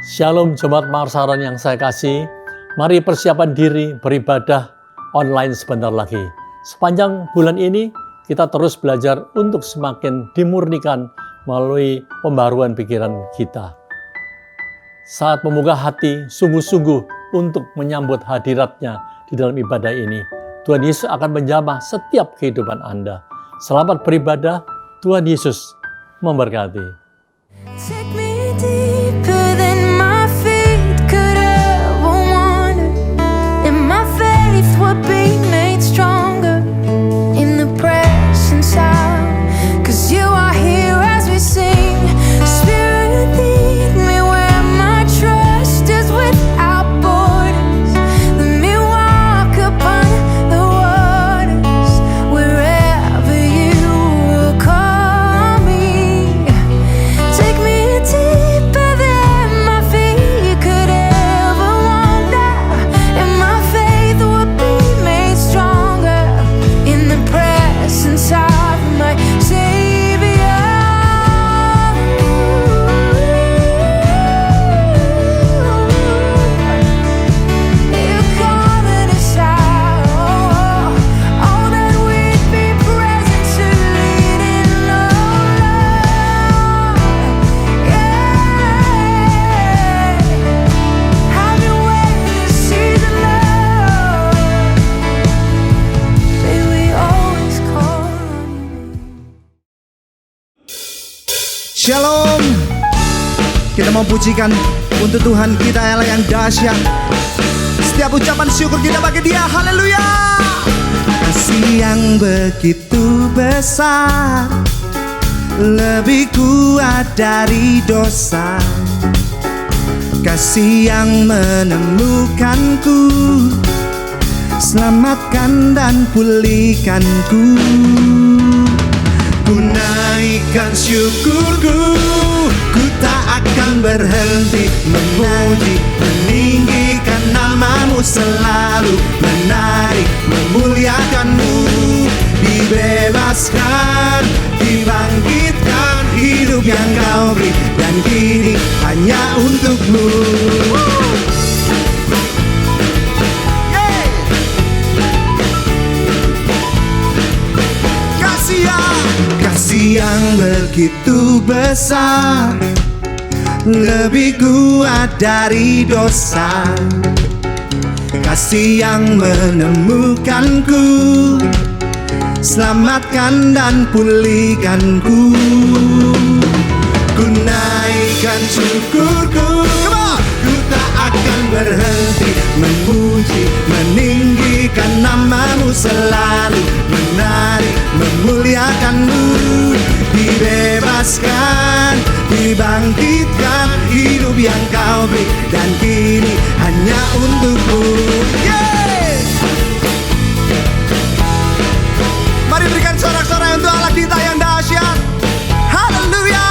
Shalom Jemaat Marsaran yang saya kasih. Mari persiapan diri beribadah online sebentar lagi. Sepanjang bulan ini kita terus belajar untuk semakin dimurnikan melalui pembaruan pikiran kita. Saat membuka hati sungguh-sungguh untuk menyambut hadiratnya di dalam ibadah ini, Tuhan Yesus akan menjamah setiap kehidupan Anda. Selamat beribadah, Tuhan Yesus memberkati. Take me deeper than my feet could ever wander, and my faith would be made stronger in the presence of, 'cause you are here as we sing. Spirit, lead me where my trust is without borders. Let me walk upon the waters wherever you will call me. Take me deeper than my feet could ever wander, and my faith would be made stronger in the presence of my Savior. You calling us out, oh, that we'd be present to lead in love. Yeah, have your way this season, Lord. May we always call on you. Shalom. Kita mau pujikan untuk Tuhan kita Allah yang dahsyat. Setiap ucapan syukur kita bagi Dia. Haleluya. Kasih yang begitu besar, lebih kuat dari dosa. Kasih yang menemukanku, selamatkan dan pulihkanku. Ku naikkan syukurku, ku tak akan berhenti memuji, meninggikan namamu selalu, menari, memuliakanmu. Dibebaskan, dibangkitkan, hidup yang kau beri, dan kini hanya untukmu. Kasih yang begitu besar, lebih kuat dari dosa. Kasih yang menemukanku, selamatkan dan pulihkanku. Ku naikkan syukurku, ku tak akan berhenti memuji, meninggikan namamu selalu, menari, memuliakanmu. Dibebaskan, dibangkitkan, hidup yang kau beri, dan kini hanya untukmu. Mari berikan sorak-sorai untuk Allah kita yang dahsyat. Haleluya.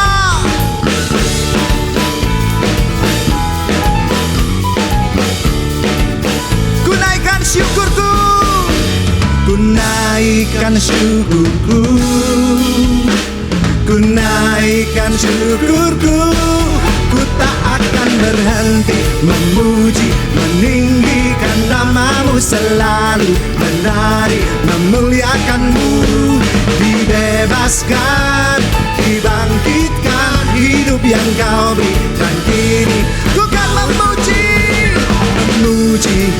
Ku naikkan syukurku, ku naikkan syukurku, ku naikkan syukurku. Ku tak akan berhenti memuji, meninggikan namamu selalu, menari, memuliakanmu. Dibebaskan, dibangkitkan, hidup yang kau beri, dan kini ku kan memuji, memuji,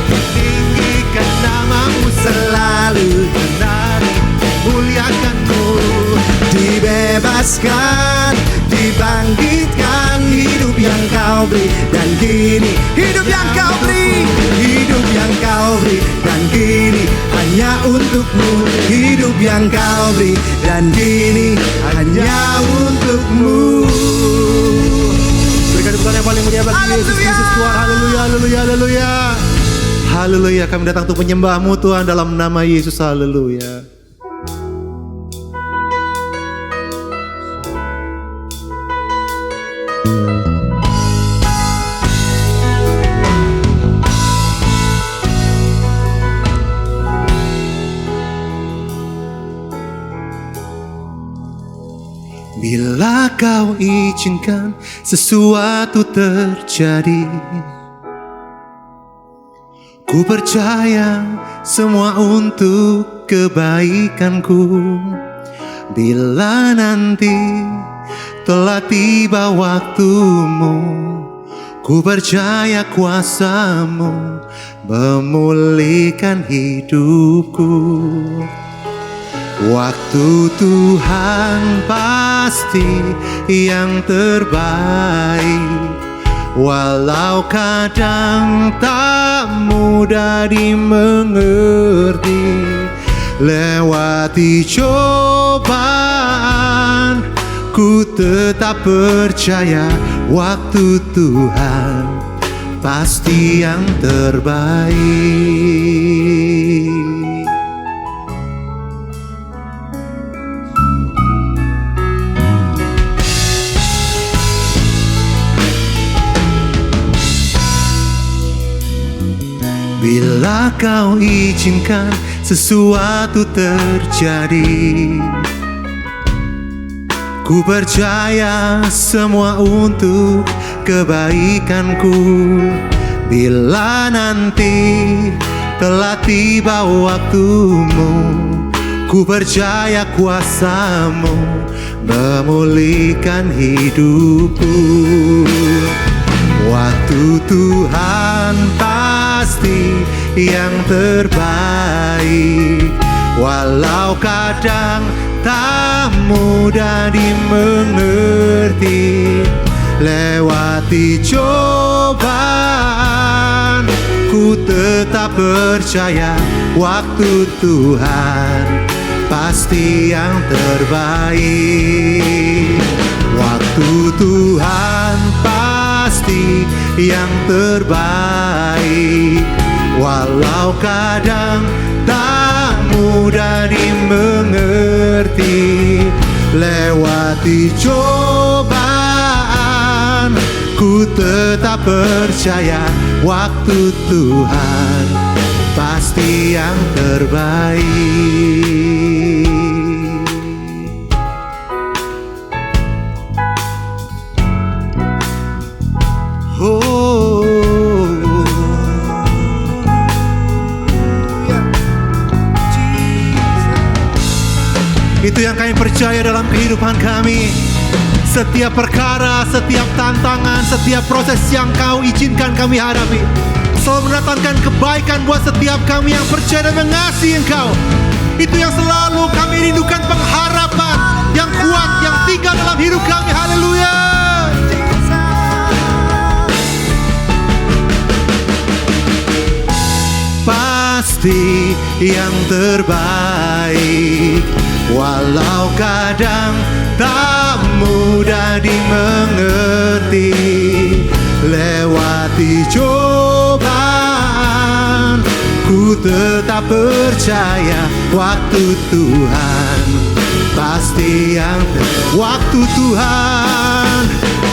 meninggikan namamu selalu, menari, memuliakanmu. Dibebaskan, dibangkitkan, hidup yang kau beri, dan kini hidup yang kau beri, hidup yang kau beri, dan kini hanya untukmu. Hidup yang kau beri, dan kini hanya untukmu. Berikan tepuk tangan yang paling mulia bagi Yesus Kristus Tuhan. Haleluya, haleluya, haleluya. Haleluya, kami datang untuk menyembah-Mu Tuhan dalam nama Yesus. Haleluya. Bila Kau izinkan sesuatu terjadi, ku percaya semua untuk kebaikanku. Bila nanti telah tiba waktumu, ku percaya kuasa-Mu memulihkan hidupku. Waktu Tuhan pasti yang terbaik, walau kadang tak mudah dimengerti. Lewati cobaan, ku tetap percaya waktu Tuhan pasti yang terbaik. Bila Kau izinkan sesuatu terjadi, ku percaya semua untuk kebaikanku. Bila nanti telah tiba waktumu, ku percaya kuasa-Mu memulihkan hidupku. Waktu Tuhan pasti yang terbaik, walau kadang tak mudah dimengerti. Lewati cobaan, ku tetap percaya waktu Tuhan pasti yang terbaik. Waktu Tuhan pasti yang terbaik, walau kadang tak mudah dimengerti. Lewati cobaan, ku tetap percaya waktu Tuhan pasti yang terbaik. Itu yang kami percaya dalam kehidupan kami. Setiap perkara, setiap tantangan, setiap proses yang Kau izinkan kami hadapi selalu mendatangkan kebaikan buat setiap kami yang percaya dan mengasihi Engkau. Itu yang selalu kami rindukan, pengharapan yang kuat yang tinggal dalam hidup kami. Haleluya. Pasti yang terbaik, walau kadang tak mudah dimengerti. Lewati cobaan, ku tetap percaya waktu Tuhan pasti yang waktu Tuhan,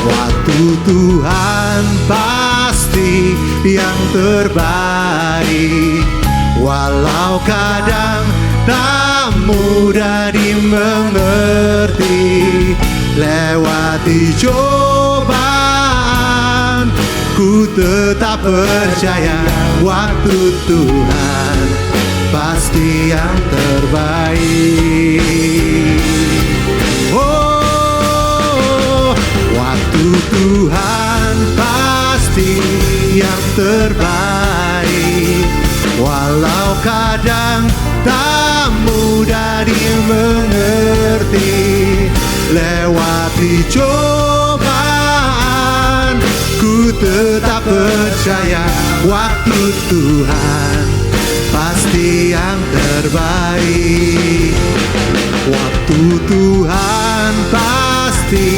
waktu Tuhan pasti yang terbaik, walau kadang tak mudah dimengerti. Lewati cobaan, ku tetap percaya waktu Tuhan pasti yang terbaik. Oh, waktu Tuhan pasti yang terbaik, walau kadang tak mudah dimengerti. Lewati cobaan, ku tetap percaya waktu Tuhan pasti yang terbaik. Waktu Tuhan pasti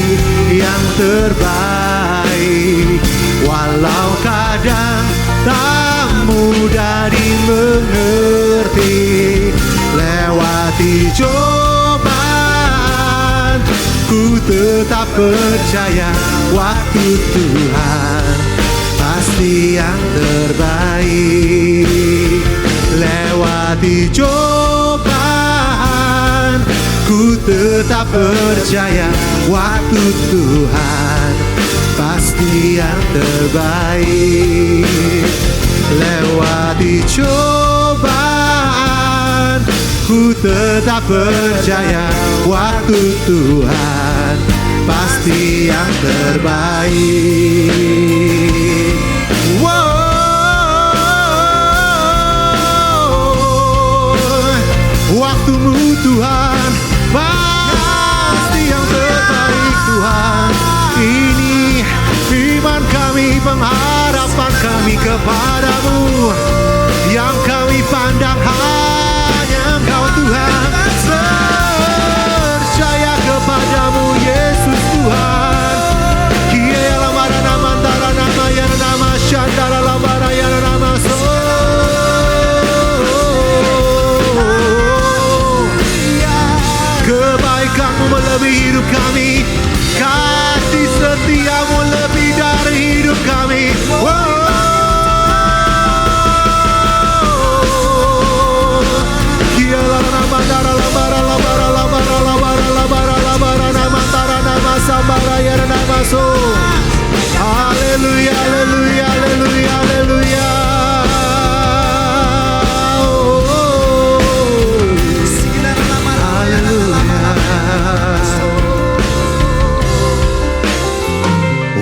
yang terbaik, walau kadang tak mudah dimengerti. Lewati cobaan, ku tetap percaya waktu Tuhan pasti yang terbaik. Lewati cobaan, ku tetap percaya waktu Tuhan pasti yang terbaik. Lewati cobaan, ku tetap percaya waktu Tuhan pasti yang terbaik. Waktumu Tuhan pasti yang terbaik Tuhan. Ini iman kami, pengharapan kami kepadamu. Yang kami pandang hanya Engkau Tuhan. Percaya kepadamu Yesus Tuhan. Kia lamara nama antara nama yang nama syandara lamara yang nama so. Kebaikanmu melebihi hidup kami, kasih setiamu lebih dari hidup kami. Kialah nama dara labara labara labara labara labara labara nama tara nama sabara ya nama so. Haleluya haleluya haleluya haleluya.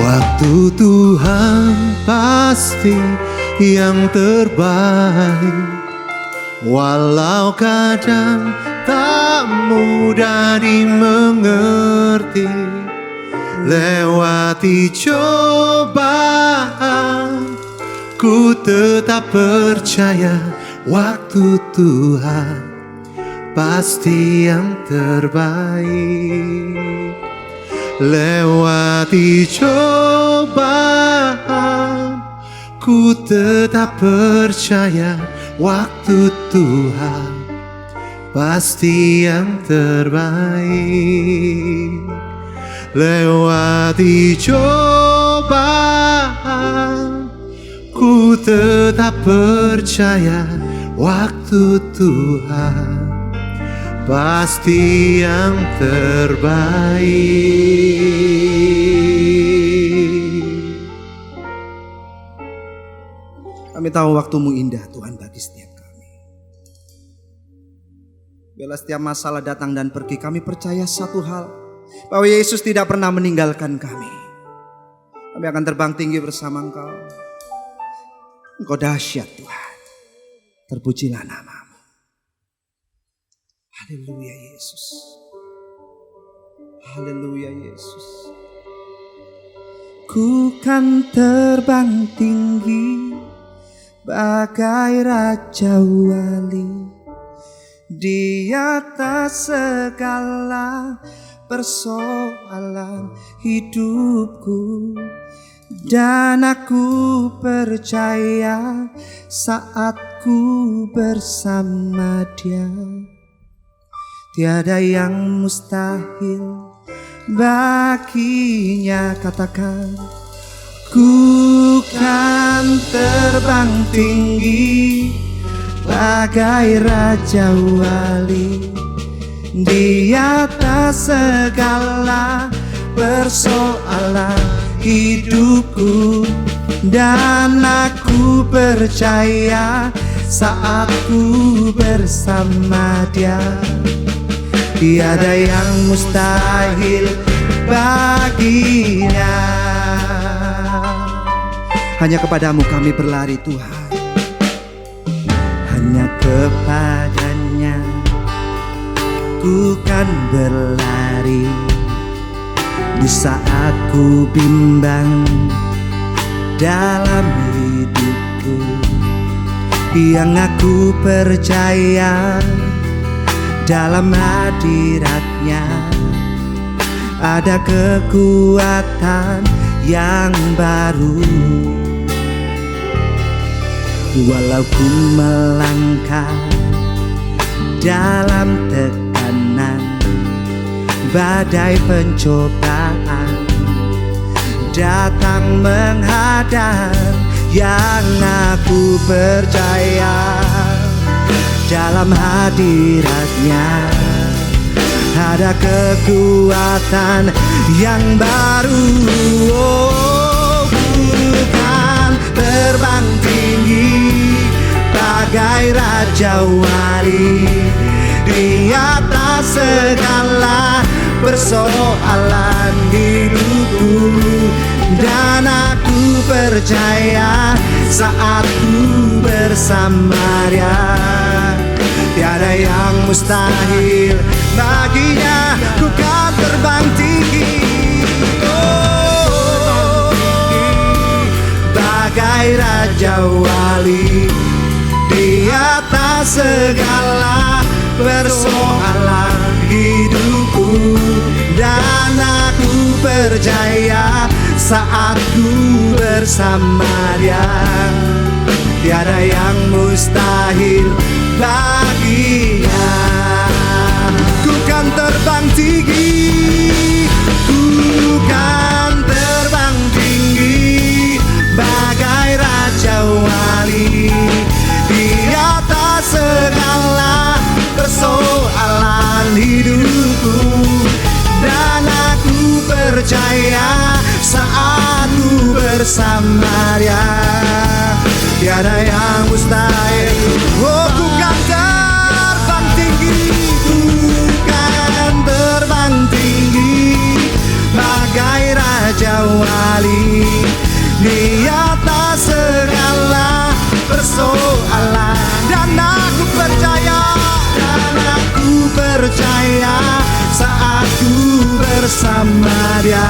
Waktu Tuhan pasti yang terbaik. Walau kadang tak mudah dimengerti. Lewati cobaan, ku tetap percaya waktu Tuhan pasti yang terbaik. Lewati cobaan, ku tetap percaya waktu Tuhan pasti yang terbaik. Lewati cobaan, ku tetap percaya waktu Tuhan pasti yang terbaik. Kami tahu waktumu indah Tuhan bagi setiap kami. Bila setiap masalah datang dan pergi, kami percaya satu hal, bahwa Yesus tidak pernah meninggalkan kami. Kami akan terbang tinggi bersama Engkau. Engkau dahsyat Tuhan. Terpujilah nama-Mu. Haleluya Yesus. Haleluya Yesus. Ku kan terbang tinggi bagai Raja Wali di atas segala persoalan hidupku. Dan aku percaya saat ku bersama Dia, tiada yang mustahil baginya. Katakan, ku kan terbang tinggi bagai Raja Wali di atas segala persoalan hidupku. Dan aku percaya saat ku bersama Dia, tiada yang mustahil baginya. Hanya kepadamu kami berlari Tuhan, hanya kepadanya ku kan berlari. Di saat ku bimbang dalam hidupku, yang aku percaya dalam hadirat-Nya ada kekuatan yang baru. Walau ku melangkah dalam tekanan badai pencobaan datang menghadang, yang aku percaya dalam hadirat-Nya ada kekuatan yang baru. Oh, ku kan terbang tinggi bagai Raja Wali di atas segala persoalan hidupku. Dan aku percaya saat ku bersama Dia, tiada yang mustahil baginya. Ku kan terbang tinggi, oh, bagai Raja Wali di atas segala persoalan hidupku. Dan aku percaya saat ku bersama Dia, tiada yang mustahil baginya. Ku kan terbang tinggi, ku kan terbang tinggi bagai Raja Wali di atas segala persoalan hidupku. Dan aku percaya saat ku bersama Dia, tiada yang mustahil. Oh, ku kan terbang tinggi, ku kan terbang tinggi bagai Raja Wali di atas segala persoalan. Dan aku percaya saat ku bersama Dia,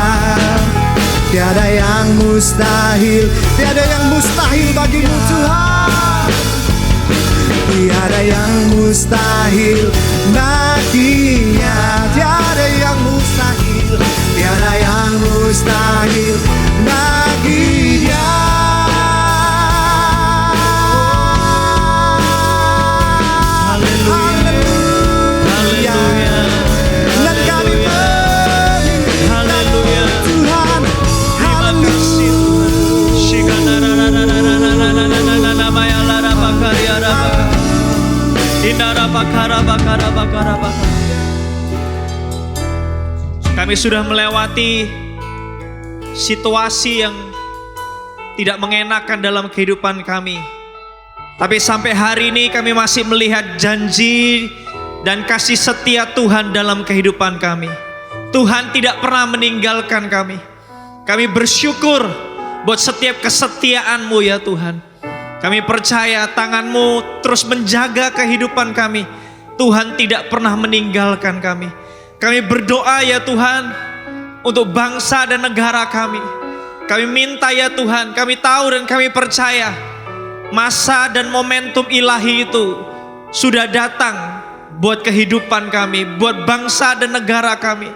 tiada yang mustahil, tiada yang mustahil bagimu Tuhan. Tiada yang mustahil baginya, tiada yang mustahil, tiada yang mustahil baginya. Kami sudah melewati situasi yang tidak mengenakan dalam kehidupan kami. Tapi sampai hari ini kami masih melihat janji dan kasih setia Tuhan dalam kehidupan kami. Tuhan tidak pernah meninggalkan kami. Kami bersyukur buat setiap kesetiaan-Mu ya Tuhan. Kami percaya tangan-Mu terus menjaga kehidupan kami. Tuhan tidak pernah meninggalkan kami. Kami berdoa ya Tuhan untuk bangsa dan negara kami. Kami minta ya Tuhan, kami tahu dan kami percaya masa dan momentum ilahi itu sudah datang buat kehidupan kami, buat bangsa dan negara kami.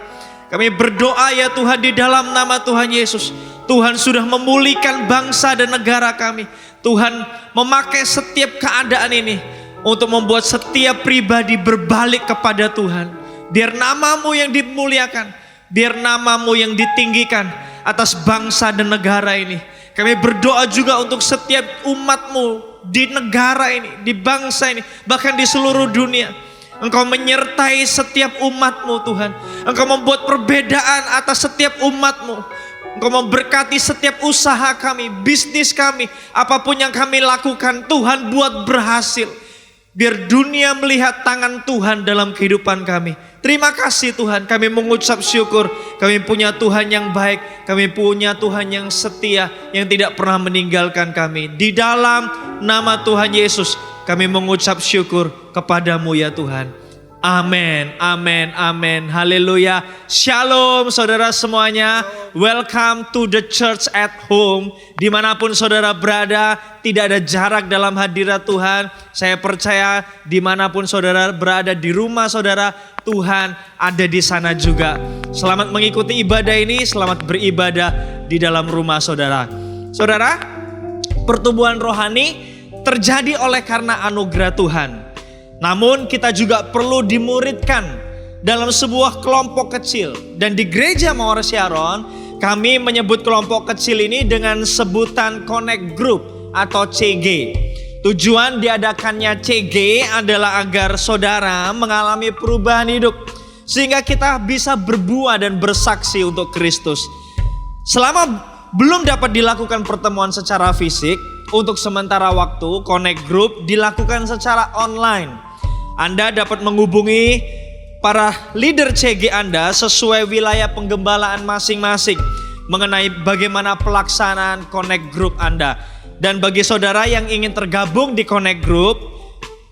Kami berdoa ya Tuhan di dalam nama Tuhan Yesus. Tuhan sudah memulihkan bangsa dan negara kami. Tuhan memakai setiap keadaan ini untuk membuat setiap pribadi berbalik kepada Tuhan. Biar nama-Mu yang dimuliakan, biar nama-Mu yang ditinggikan atas bangsa dan negara ini. Kami berdoa juga untuk setiap umat-Mu di negara ini, di bangsa ini, bahkan di seluruh dunia. Engkau menyertai setiap umat-Mu Tuhan. Engkau membuat perbedaan atas setiap umat-Mu. Engkau memberkati setiap usaha kami, bisnis kami, apapun yang kami lakukan, Tuhan buat berhasil. Biar dunia melihat tangan Tuhan dalam kehidupan kami. Terima kasih Tuhan, kami mengucap syukur. Kami punya Tuhan yang baik, kami punya Tuhan yang setia, yang tidak pernah meninggalkan kami. Di dalam nama Tuhan Yesus, kami mengucap syukur kepadamu ya Tuhan. Amin, amin, amin, haleluya. Shalom saudara semuanya. Welcome to the church at home. Dimanapun saudara berada, tidak ada jarak dalam hadirat Tuhan. Saya percaya dimanapun saudara berada, di rumah saudara, Tuhan ada di sana juga. Selamat mengikuti ibadah ini, selamat beribadah di dalam rumah saudara. Saudara, pertumbuhan rohani terjadi oleh karena anugerah Tuhan. Namun kita juga perlu dimuridkan dalam sebuah kelompok kecil. Dan di gereja Mawar Sharon, kami menyebut kelompok kecil ini dengan sebutan Connect Group atau CG. Tujuan diadakannya CG adalah agar saudara mengalami perubahan hidup. sehingga kita bisa berbuah dan bersaksi untuk Kristus. Selama belum dapat dilakukan pertemuan secara fisik, untuk sementara waktu Connect Group dilakukan secara online. Anda dapat menghubungi para leader CG Anda sesuai wilayah penggembalaan masing-masing mengenai bagaimana pelaksanaan Connect Group Anda. Dan bagi saudara yang ingin tergabung di Connect Group,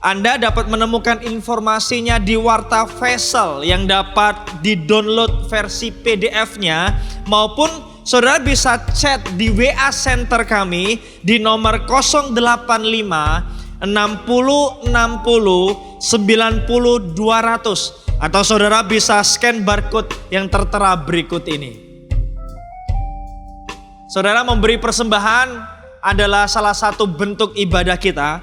Anda dapat menemukan informasinya di Warta Vessel yang dapat di-download versi PDF-nya, maupun saudara bisa chat di WA Center kami di nomor 085 60 60 90 200, atau saudara bisa scan barcode yang tertera berikut ini. Saudara, memberi persembahan adalah salah satu bentuk ibadah kita.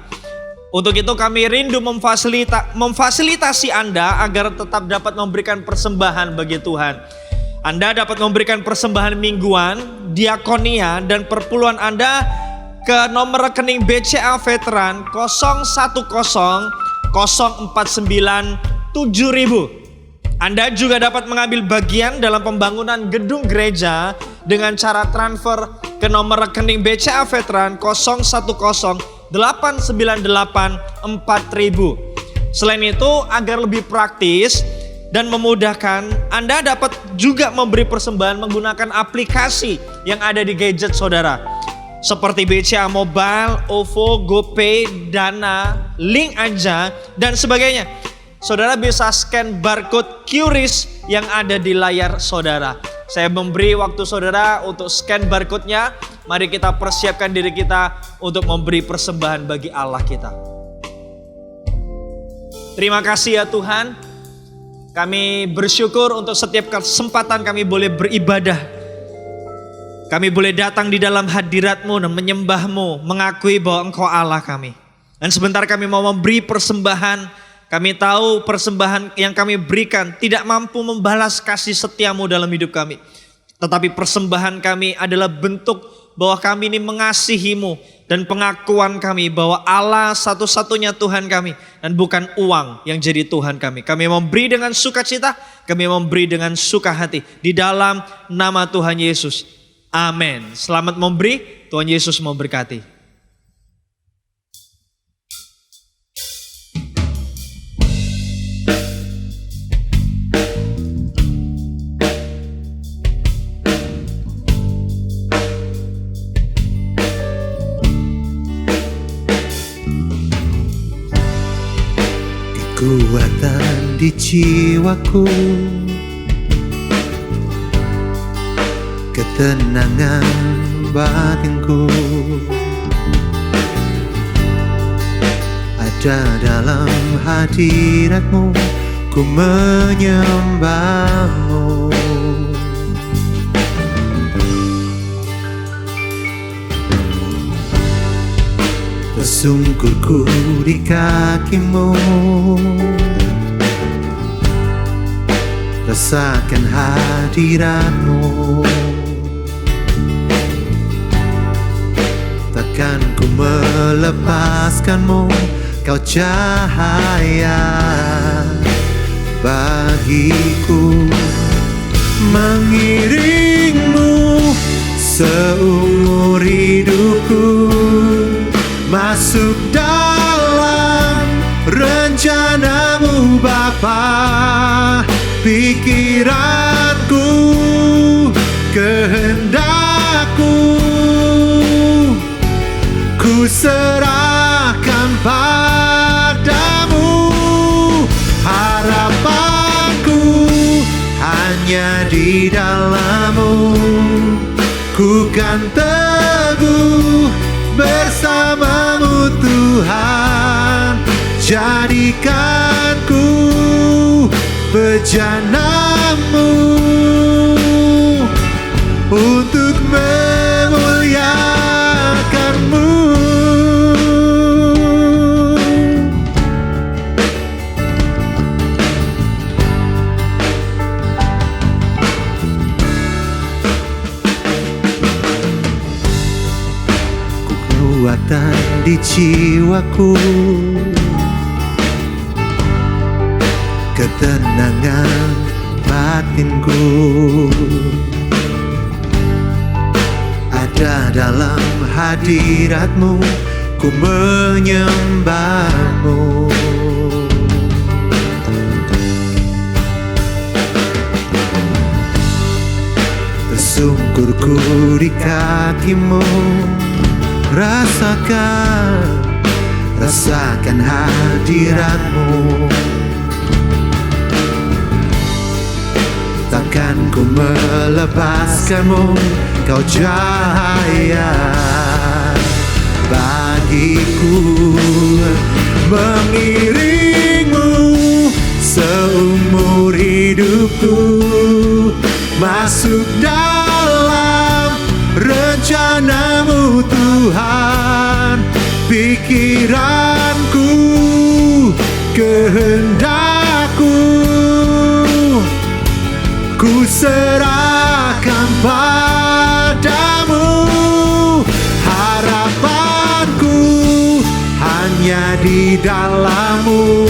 Untuk itu kami rindu memfasilitasi Anda agar tetap dapat memberikan persembahan bagi Tuhan. Anda dapat memberikan persembahan mingguan, diakonia, dan perpuluhan Anda ke nomor rekening BCA Veteran 010 049 7000. Anda juga dapat mengambil bagian dalam pembangunan gedung gereja dengan cara transfer ke nomor rekening BCA Veteran 010 898 4000. Selain itu, agar lebih praktis dan memudahkan, Anda dapat juga memberi persembahan menggunakan aplikasi yang ada di gadget saudara, seperti BCA Mobile, OVO, GoPay, Dana, Link Aja, dan sebagainya. Saudara bisa scan barcode QRIS yang ada di layar saudara. Saya memberi waktu saudara untuk scan barcode-nya. Mari kita persiapkan diri kita untuk memberi persembahan bagi Allah kita. Terima kasih ya Tuhan. Kami bersyukur untuk setiap kesempatan kami boleh beribadah. Kami boleh datang di dalam hadirat-Mu dan menyembah-Mu, mengakui bahwa Engkau Allah kami. Dan sebentar kami mau memberi persembahan. Kami tahu persembahan yang kami berikan tidak mampu membalas kasih setia-Mu dalam hidup kami. Tetapi persembahan kami adalah bentuk bahwa kami ini mengasihi-Mu dan pengakuan kami bahwa Allah satu-satunya Tuhan kami dan bukan uang yang jadi Tuhan kami. Kami memberi dengan sukacita, kami memberi dengan suka hati di dalam nama Tuhan Yesus. Amin. Selamat memberi, Tuhan Yesus memberkati. Kekuatan di jiwaku, ketenangan batinku ada dalam hadirat-Mu, ku menyembah-Mu. Tersungkurku di kaki-Mu, rasakan hadirat-Mu. Takkan ku melepaskan-Mu, Kau cahaya bagiku. Mengiring-Mu seumur hidupku, masuk dalam rencana-Mu Bapa. Pikiranku, kehendakku, ku serahkan padamu. Harapanku hanya di dalam-Mu, ku kan teguh bersama-Mu Tuhan. Jadikanku bejana-Mu untuk memuliakan-Mu. Kekuatan di jiwaku, ketenangan batinku. Ada dalam hadirat-Mu, ku menyembah-Mu. Tersungkurku di kaki-Mu, rasakan hadirat-Mu. Takkan ku melepaskan-Mu, Kau cahaya bagiku. Mengiring-Mu seumur hidupku, masuk dalam rencana-Mu Tuhan. Pikiranku, kehendakku, ku serahkan padamu. Harapanku hanya di dalam-Mu,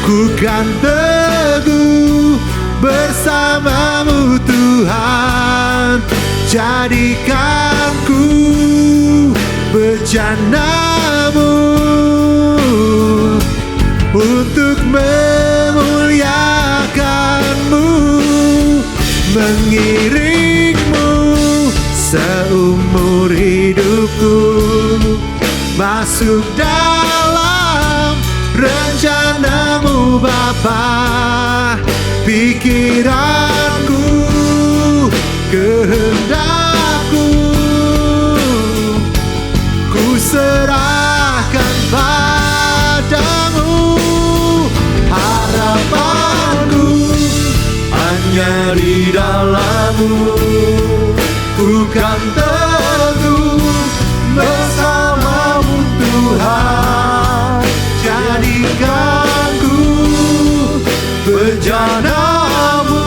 ku kan teguh bersama-Mu Tuhan. Jadikan ku bejana-Mu untuk memuliakan-Mu. Mengiring-Mu seumur hidupku, masuk dalam rencana-Mu Bapa. Pikiranku, kehendakku, ku serahkan padamu. Harapanku hanya di dalam-Mu, ku kan teguh bersama-Mu Tuhan. Jadikan ku bejana-Mu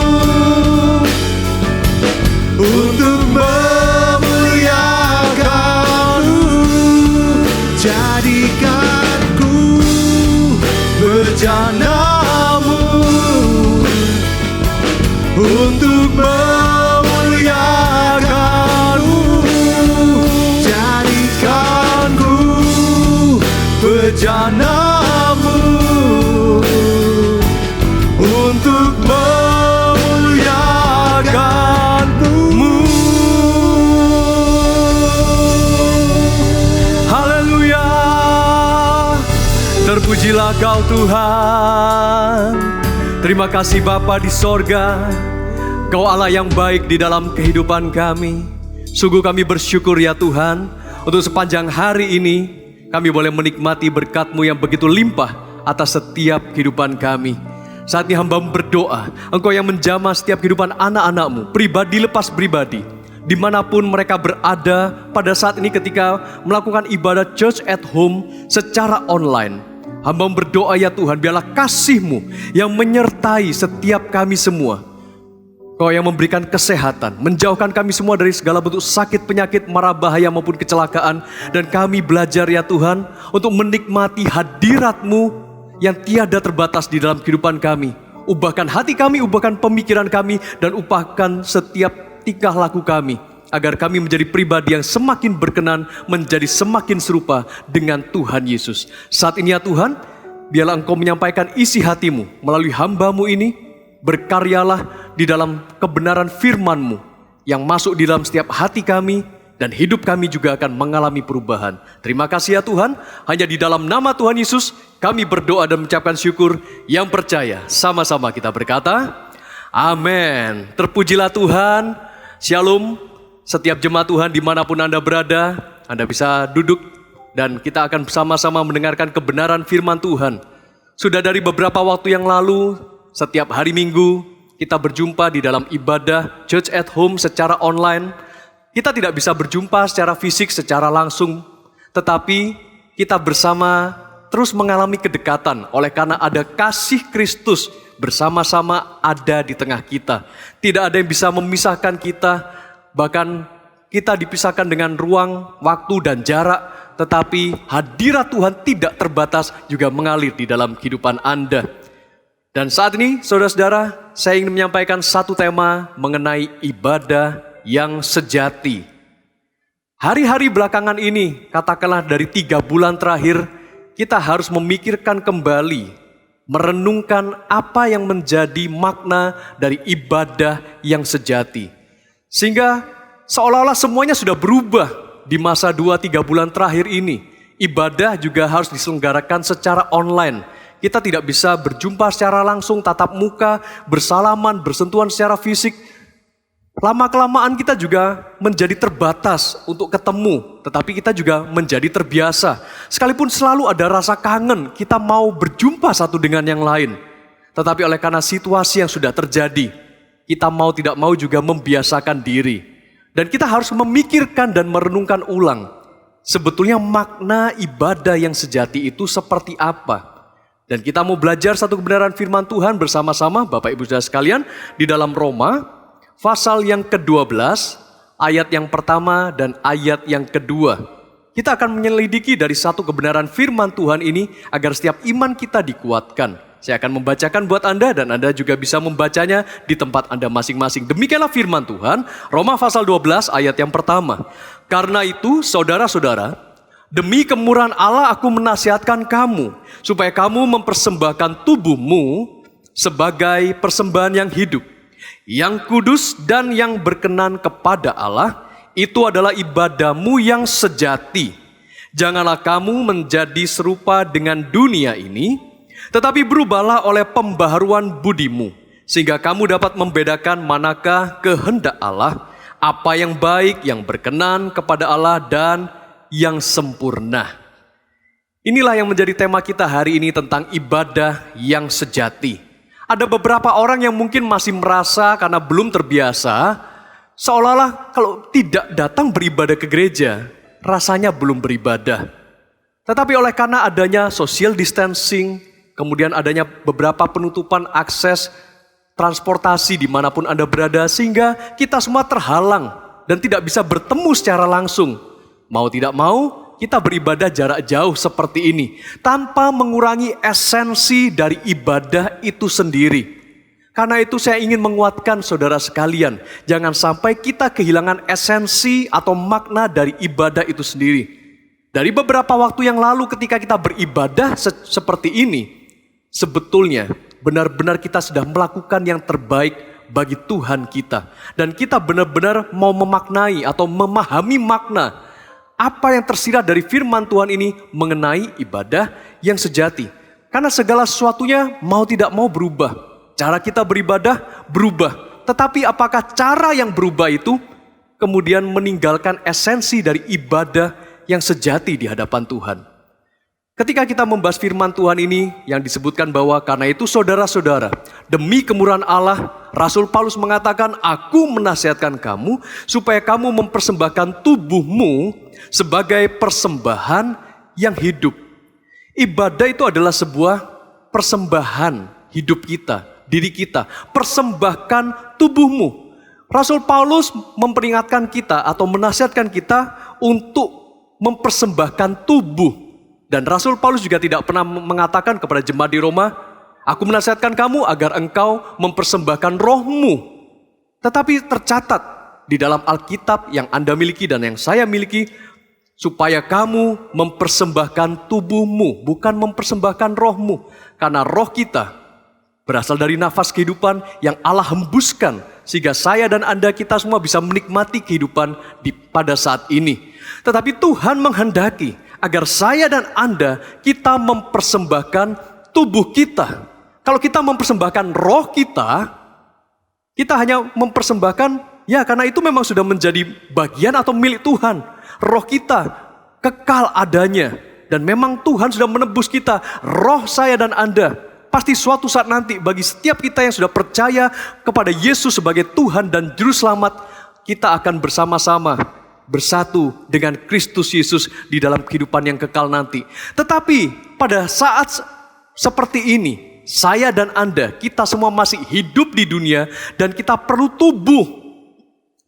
untuk memuliakan-Mu. Jadikan ku bejana-Mu untuk memuliakan-Mu. Jadikan ku bejana-Mu untuk memuliakan-Mu. Haleluya. Terpujilah Kau Tuhan. Terima kasih Bapa di sorga, Kau Allah yang baik di dalam kehidupan kami. Sungguh kami bersyukur ya Tuhan, untuk sepanjang hari ini kami boleh menikmati berkat-Mu yang begitu limpah atas setiap kehidupan kami. Saat ini hamba berdoa, Engkau yang menjamah setiap kehidupan anak-anak-Mu, pribadi lepas pribadi, dimanapun mereka berada pada saat ini ketika melakukan ibadah church at home secara online. Hamba berdoa ya Tuhan, biarlah kasih-Mu yang menyertai setiap kami semua. Kau yang memberikan kesehatan, menjauhkan kami semua dari segala bentuk sakit, penyakit, mara bahaya maupun kecelakaan. Dan kami belajar ya Tuhan untuk menikmati hadirat-Mu yang tiada terbatas di dalam kehidupan kami. Ubahkan hati kami, ubahkan pemikiran kami, dan ubahkan setiap tingkah laku kami, agar kami menjadi pribadi yang semakin berkenan, menjadi semakin serupa dengan Tuhan Yesus. Saat ini ya Tuhan, biarlah Engkau menyampaikan isi hati-Mu melalui hamba-Mu ini. Berkaryalah di dalam kebenaran firman-Mu yang masuk di dalam setiap hati kami, dan hidup kami juga akan mengalami perubahan. Terima kasih ya Tuhan, hanya di dalam nama Tuhan Yesus kami berdoa dan mengucapkan syukur. Yang percaya sama-sama kita berkata, amin. Terpujilah Tuhan. Shalom. Setiap jemaat Tuhan dimanapun Anda berada, Anda bisa duduk dan kita akan bersama-sama mendengarkan kebenaran firman Tuhan. Sudah dari beberapa waktu yang lalu, setiap hari Minggu kita berjumpa di dalam ibadah church at home secara online. Kita tidak bisa berjumpa secara fisik, secara langsung, tetapi kita bersama terus mengalami kedekatan oleh karena ada kasih Kristus bersama-sama ada di tengah kita. Tidak ada yang bisa memisahkan kita, bahkan kita dipisahkan dengan ruang, waktu, dan jarak, tetapi hadirat Tuhan tidak terbatas juga mengalir di dalam kehidupan Anda. Dan saat ini, saudara-saudara, saya ingin menyampaikan satu tema mengenai ibadah yang sejati. Hari-hari belakangan ini, katakanlah dari 3 bulan terakhir, kita harus memikirkan kembali, merenungkan apa yang menjadi makna dari ibadah yang sejati. Sehingga seolah-olah semuanya sudah berubah di masa 2-3 bulan terakhir ini. Ibadah juga harus diselenggarakan secara online. Kita tidak bisa berjumpa secara langsung, tatap muka, bersalaman, bersentuhan secara fisik. Lama-kelamaan kita juga menjadi terbatas untuk ketemu, tetapi kita juga menjadi terbiasa. Sekalipun selalu ada rasa kangen, kita mau berjumpa satu dengan yang lain. Tetapi oleh karena situasi yang sudah terjadi, kita mau tidak mau juga membiasakan diri. Dan kita harus memikirkan dan merenungkan ulang. Sebetulnya makna ibadah yang sejati itu seperti apa? Dan kita mau belajar satu kebenaran firman Tuhan bersama-sama Bapak Ibu Saudara sekalian di dalam Roma pasal yang ke-12 ayat yang pertama dan ayat yang kedua. Kita akan menyelidiki dari satu kebenaran firman Tuhan ini agar setiap iman kita dikuatkan. Saya akan membacakan buat Anda dan Anda juga bisa membacanya di tempat Anda masing-masing. Demikianlah firman Tuhan, Roma pasal 12 ayat yang pertama. Karena itu saudara-saudara, demi kemurahan Allah aku menasihatkan kamu, supaya kamu mempersembahkan tubuhmu sebagai persembahan yang hidup, yang kudus dan yang berkenan kepada Allah, itu adalah ibadahmu yang sejati. Janganlah kamu menjadi serupa dengan dunia ini, tetapi berubahlah oleh pembaharuan budimu, sehingga kamu dapat membedakan manakah kehendak Allah, apa yang baik, yang berkenan kepada Allah, dan yang sempurna. Inilah yang menjadi tema kita hari ini tentang ibadah yang sejati. Ada beberapa orang yang mungkin masih merasa karena belum terbiasa, seolah-olah kalau tidak datang beribadah ke gereja, rasanya belum beribadah. Tetapi oleh karena adanya social distancing, kemudian adanya beberapa penutupan akses transportasi dimanapun Anda berada, sehingga kita semua terhalang dan tidak bisa bertemu secara langsung. Mau tidak mau, kita beribadah jarak jauh seperti ini, tanpa mengurangi esensi dari ibadah itu sendiri. Karena itu saya ingin menguatkan saudara sekalian, jangan sampai kita kehilangan esensi atau makna dari ibadah itu sendiri. Dari beberapa waktu yang lalu ketika kita beribadah seperti ini, sebetulnya benar-benar kita sudah melakukan yang terbaik bagi Tuhan kita. Dan kita benar-benar mau memaknai atau memahami makna apa yang tersirat dari firman Tuhan ini mengenai ibadah yang sejati. Karena segala sesuatunya mau tidak mau berubah. Cara kita beribadah berubah. Tetapi apakah cara yang berubah itu kemudian meninggalkan esensi dari ibadah yang sejati di hadapan Tuhan? Ketika kita membahas firman Tuhan ini yang disebutkan bahwa karena itu saudara-saudara, demi kemurahan Allah, Rasul Paulus mengatakan, aku menasihatkan kamu supaya kamu mempersembahkan tubuhmu sebagai persembahan yang hidup. Ibadah itu adalah sebuah persembahan hidup kita, diri kita. Persembahkan tubuhmu. Rasul Paulus memperingatkan kita atau menasihatkan kita untuk mempersembahkan tubuh. Dan Rasul Paulus juga tidak pernah mengatakan kepada jemaat di Roma, aku menasihatkan kamu agar engkau mempersembahkan rohmu. Tetapi tercatat di dalam Alkitab yang Anda miliki dan yang saya miliki, supaya kamu mempersembahkan tubuhmu, bukan mempersembahkan rohmu. Karena roh kita berasal dari nafas kehidupan yang Allah hembuskan, sehingga saya dan Anda kita semua bisa menikmati kehidupan pada saat ini. Tetapi Tuhan menghendaki agar saya dan Anda, kita mempersembahkan tubuh kita. Kalau kita mempersembahkan roh kita, kita hanya mempersembahkan, ya karena itu memang sudah menjadi bagian atau milik Tuhan. Roh kita kekal adanya. Dan memang Tuhan sudah menebus kita. Roh saya dan Anda, pasti suatu saat nanti bagi setiap kita yang sudah percaya kepada Yesus sebagai Tuhan dan Juru Selamat, kita akan bersama-sama bersatu dengan Kristus Yesus di dalam kehidupan yang kekal nanti. Tetapi pada saat seperti ini, saya dan Anda, kita semua masih hidup di dunia dan kita perlu tubuh.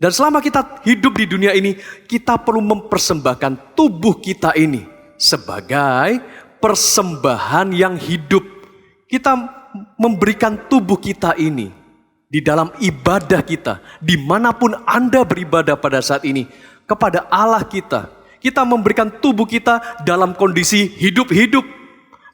Dan selama kita hidup di dunia ini, kita perlu mempersembahkan tubuh kita ini sebagai persembahan yang hidup. Kita memberikan tubuh kita ini di dalam ibadah kita, dimanapun Anda beribadah pada saat ini, kepada Allah kita. Kita memberikan tubuh kita dalam kondisi hidup-hidup,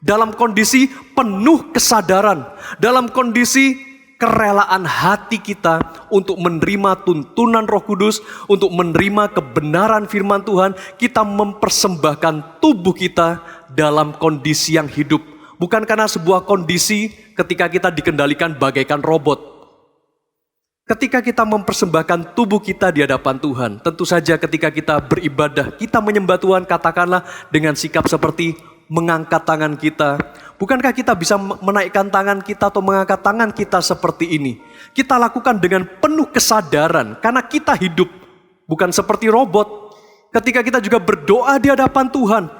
dalam kondisi penuh kesadaran, dalam kondisi kerelaan hati kita untuk menerima tuntunan Roh Kudus, untuk menerima kebenaran firman Tuhan. Kita mempersembahkan tubuh kita dalam kondisi yang hidup. Bukan karena sebuah kondisi ketika kita dikendalikan bagaikan robot. Ketika kita mempersembahkan tubuh kita di hadapan Tuhan, tentu saja ketika kita beribadah, kita menyembah Tuhan, katakanlah dengan sikap seperti mengangkat tangan kita. Bukankah kita bisa menaikkan tangan kita atau mengangkat tangan kita seperti ini? Kita lakukan dengan penuh kesadaran karena kita hidup, bukan seperti robot. Ketika kita juga berdoa di hadapan Tuhan,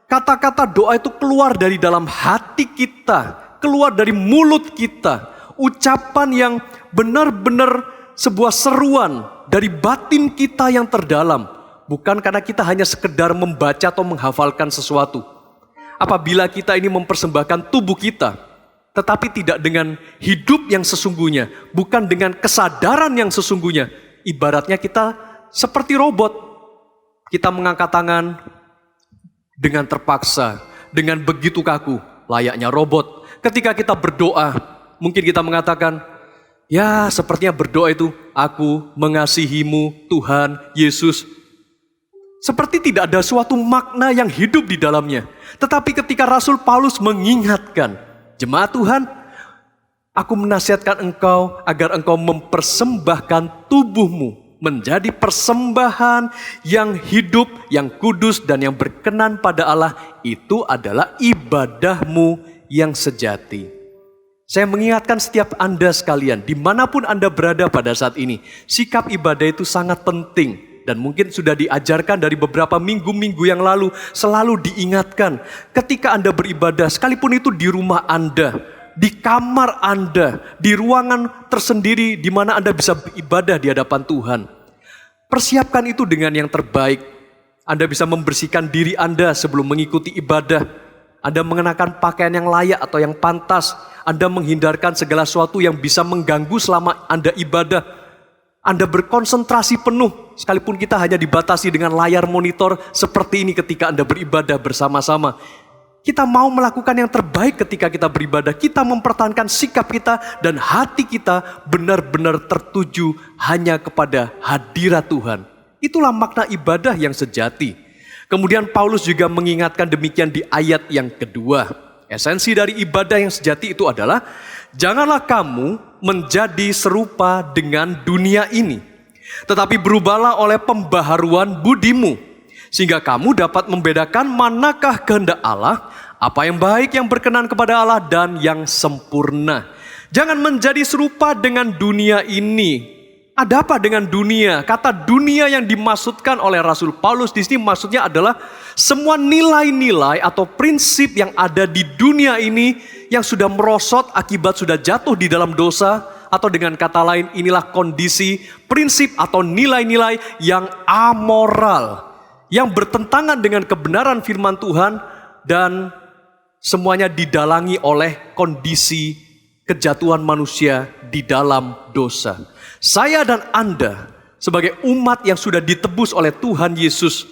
kata-kata doa itu keluar dari dalam hati kita, keluar dari mulut kita. Ucapan yang benar-benar sebuah seruan dari batin kita yang terdalam. Bukan karena kita hanya sekedar membaca atau menghafalkan sesuatu. Apabila kita ini mempersembahkan tubuh kita, tetapi tidak dengan hidup yang sesungguhnya, bukan dengan kesadaran yang sesungguhnya, ibaratnya kita seperti robot. Kita mengangkat tangan dengan terpaksa, dengan begitu kaku, layaknya robot. Ketika kita berdoa, mungkin kita mengatakan, ya sepertinya berdoa itu, aku mengasihimu Tuhan Yesus. Seperti tidak ada suatu makna yang hidup di dalamnya. Tetapi ketika Rasul Paulus mengingatkan, jemaat Tuhan, aku menasihatkan engkau agar engkau mempersembahkan tubuhmu menjadi persembahan yang hidup, yang kudus dan yang berkenan pada Allah. Itu adalah ibadahmu yang sejati. Saya mengingatkan setiap Anda sekalian, dimanapun Anda berada pada saat ini, sikap ibadah itu sangat penting. Dan mungkin sudah diajarkan dari beberapa minggu-minggu yang lalu, selalu diingatkan. Ketika Anda beribadah, sekalipun itu di rumah Anda, di kamar Anda, di ruangan tersendiri di mana Anda bisa beribadah di hadapan Tuhan. Persiapkan itu dengan yang terbaik. Anda bisa membersihkan diri Anda sebelum mengikuti ibadah. Anda mengenakan pakaian yang layak atau yang pantas. Anda menghindarkan segala sesuatu yang bisa mengganggu selama Anda ibadah. Anda berkonsentrasi penuh, sekalipun kita hanya dibatasi dengan layar monitor seperti ini ketika Anda beribadah bersama-sama. Kita mau melakukan yang terbaik ketika kita beribadah. Kita mempertahankan sikap kita dan hati kita benar-benar tertuju hanya kepada hadirat Tuhan. Itulah makna ibadah yang sejati. Kemudian Paulus juga mengingatkan demikian di ayat yang kedua. Esensi dari ibadah yang sejati itu adalah, janganlah kamu menjadi serupa dengan dunia ini, tetapi berubahlah oleh pembaharuan budimu, sehingga kamu dapat membedakan manakah kehendak Allah, apa yang baik, yang berkenan kepada Allah, dan yang sempurna. Jangan menjadi serupa dengan dunia ini. Ada apa dengan dunia? Kata dunia yang dimaksudkan oleh Rasul Paulus di sini maksudnya adalah semua nilai-nilai atau prinsip yang ada di dunia ini yang sudah merosot akibat sudah jatuh di dalam dosa, atau dengan kata lain inilah kondisi, prinsip atau nilai-nilai yang amoral, yang bertentangan dengan kebenaran firman Tuhan dan semuanya didalangi oleh kondisi kejatuhan manusia di dalam dosa. Saya dan Anda sebagai umat yang sudah ditebus oleh Tuhan Yesus,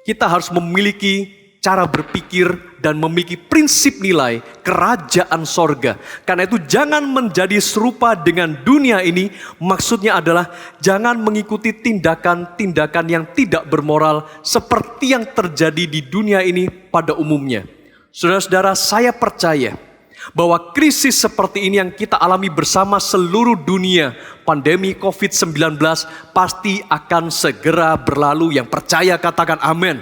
kita harus memiliki cara berpikir dan memiliki prinsip nilai kerajaan sorga. Karena itu jangan menjadi serupa dengan dunia ini. Maksudnya adalah jangan mengikuti tindakan-tindakan yang tidak bermoral seperti yang terjadi di dunia ini pada umumnya. Saudara-saudara, saya percaya bahwa krisis seperti ini yang kita alami bersama seluruh dunia, pandemi COVID-19 pasti akan segera berlalu. Yang percaya katakan amin.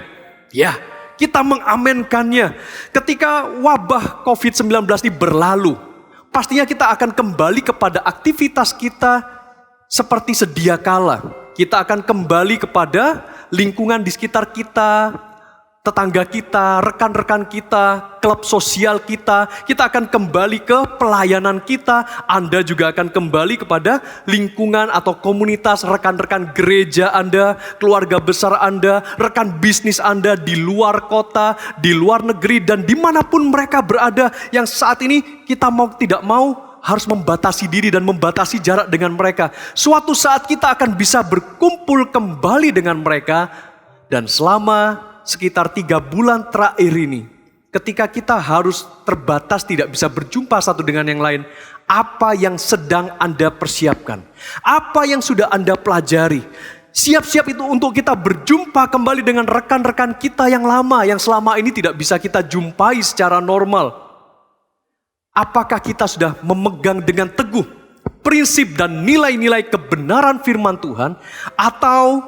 Ya, kita mengamenkannya. Ketika wabah COVID-19 ini berlalu, pastinya kita akan kembali kepada aktivitas kita seperti sedia kala. Kita akan kembali kepada lingkungan di sekitar kita, tetangga kita, rekan-rekan kita, klub sosial kita akan kembali ke pelayanan kita. Anda juga akan kembali kepada lingkungan atau komunitas rekan-rekan gereja Anda, keluarga besar Anda, rekan bisnis Anda di luar kota, di luar negeri, dan dimanapun mereka berada yang saat ini kita mau tidak mau harus membatasi diri dan membatasi jarak dengan mereka. Suatu saat kita akan bisa berkumpul kembali dengan mereka, dan selama sekitar 3 bulan terakhir ini, ketika kita harus terbatas tidak bisa berjumpa satu dengan yang lain, apa yang sedang Anda persiapkan? Apa yang sudah Anda pelajari? Siap-siap itu untuk kita berjumpa kembali dengan rekan-rekan kita yang lama, yang selama ini tidak bisa kita jumpai secara normal. Apakah kita sudah memegang dengan teguh prinsip dan nilai-nilai kebenaran firman Tuhan, atau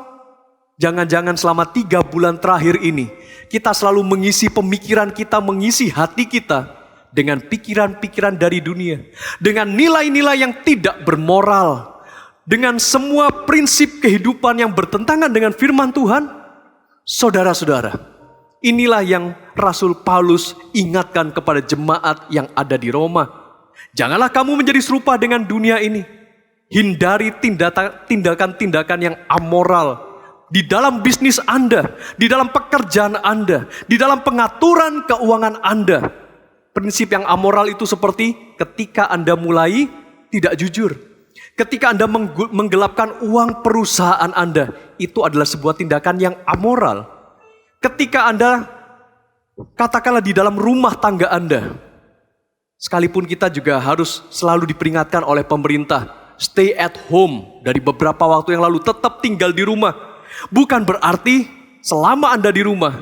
jangan-jangan selama 3 bulan terakhir ini kita selalu mengisi pemikiran kita, mengisi hati kita dengan pikiran-pikiran dari dunia, dengan nilai-nilai yang tidak bermoral, dengan semua prinsip kehidupan yang bertentangan dengan firman Tuhan? Saudara-saudara, inilah yang Rasul Paulus ingatkan kepada jemaat yang ada di Roma. Janganlah kamu menjadi serupa dengan dunia ini. Hindari tindakan-tindakan yang amoral di dalam bisnis Anda, di dalam pekerjaan Anda, di dalam pengaturan keuangan Anda. Prinsip yang amoral itu seperti ketika Anda mulai tidak jujur, ketika Anda menggelapkan uang perusahaan Anda, itu adalah sebuah tindakan yang amoral. Ketika Anda, katakanlah di dalam rumah tangga Anda, sekalipun kita juga harus selalu diperingatkan oleh pemerintah, stay at home dari beberapa waktu yang lalu, tetap tinggal di rumah. Bukan berarti selama Anda di rumah,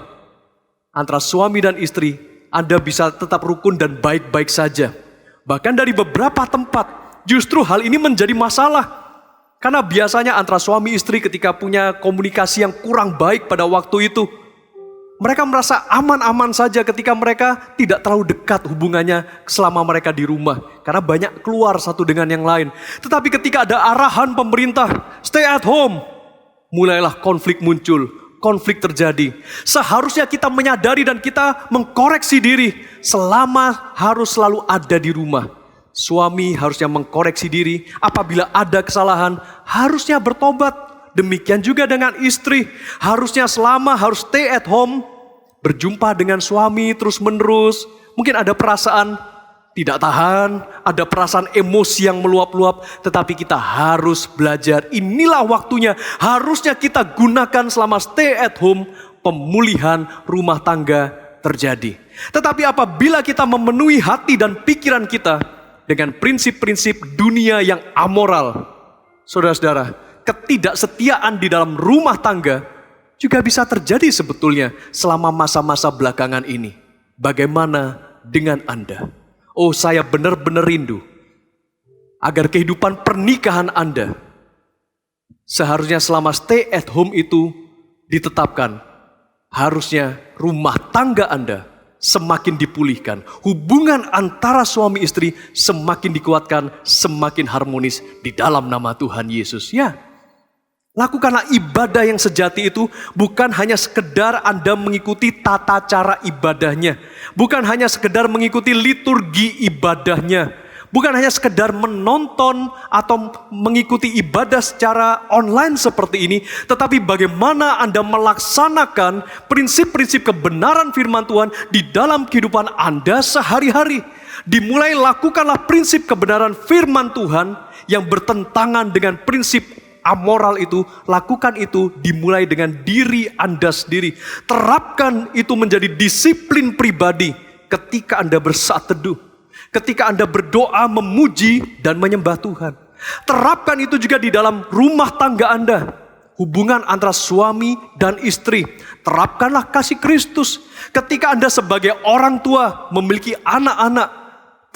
antara suami dan istri, Anda bisa tetap rukun dan baik-baik saja. Bahkan dari beberapa tempat, justru hal ini menjadi masalah. Karena biasanya antara suami istri ketika punya komunikasi yang kurang baik pada waktu itu, mereka merasa aman-aman saja ketika mereka tidak terlalu dekat hubungannya selama mereka di rumah. Karena banyak keluar satu dengan yang lain. Tetapi ketika ada arahan pemerintah, stay at home, mulailah konflik muncul, konflik terjadi. Seharusnya kita menyadari dan kita mengkoreksi diri selama harus selalu ada di rumah. Suami harusnya mengkoreksi diri apabila ada kesalahan, harusnya bertobat. Demikian juga dengan istri, harusnya selama harus stay at home, berjumpa dengan suami terus menerus. Mungkin ada perasaan tidak tahan, ada perasaan emosi yang meluap-luap, tetapi kita harus belajar. Inilah waktunya, harusnya kita gunakan selama stay at home, pemulihan rumah tangga terjadi. Tetapi apabila kita memenuhi hati dan pikiran kita dengan prinsip-prinsip dunia yang amoral, saudara-saudara, ketidaksetiaan di dalam rumah tangga juga bisa terjadi sebetulnya selama masa-masa belakangan ini. Bagaimana dengan Anda? Oh, saya benar-benar rindu agar kehidupan pernikahan Anda seharusnya selama stay at home itu ditetapkan. Harusnya rumah tangga Anda semakin dipulihkan. Hubungan antara suami istri semakin dikuatkan, semakin harmonis di dalam nama Tuhan Yesus. Ya, lakukanlah ibadah yang sejati itu bukan hanya sekedar Anda mengikuti tata cara ibadahnya. Bukan hanya sekedar mengikuti liturgi ibadahnya. Bukan hanya sekedar menonton atau mengikuti ibadah secara online seperti ini. Tetapi bagaimana Anda melaksanakan prinsip-prinsip kebenaran firman Tuhan di dalam kehidupan Anda sehari-hari. Dimulai lakukanlah prinsip kebenaran firman Tuhan yang bertentangan dengan prinsip amoral itu, lakukan itu dimulai dengan diri Anda sendiri. Terapkan itu menjadi disiplin pribadi ketika Anda bersaat teduh, ketika Anda berdoa, memuji dan menyembah Tuhan. Terapkan itu juga di dalam rumah tangga Anda, hubungan antara suami dan istri. Terapkanlah kasih Kristus ketika Anda sebagai orang tua memiliki anak-anak.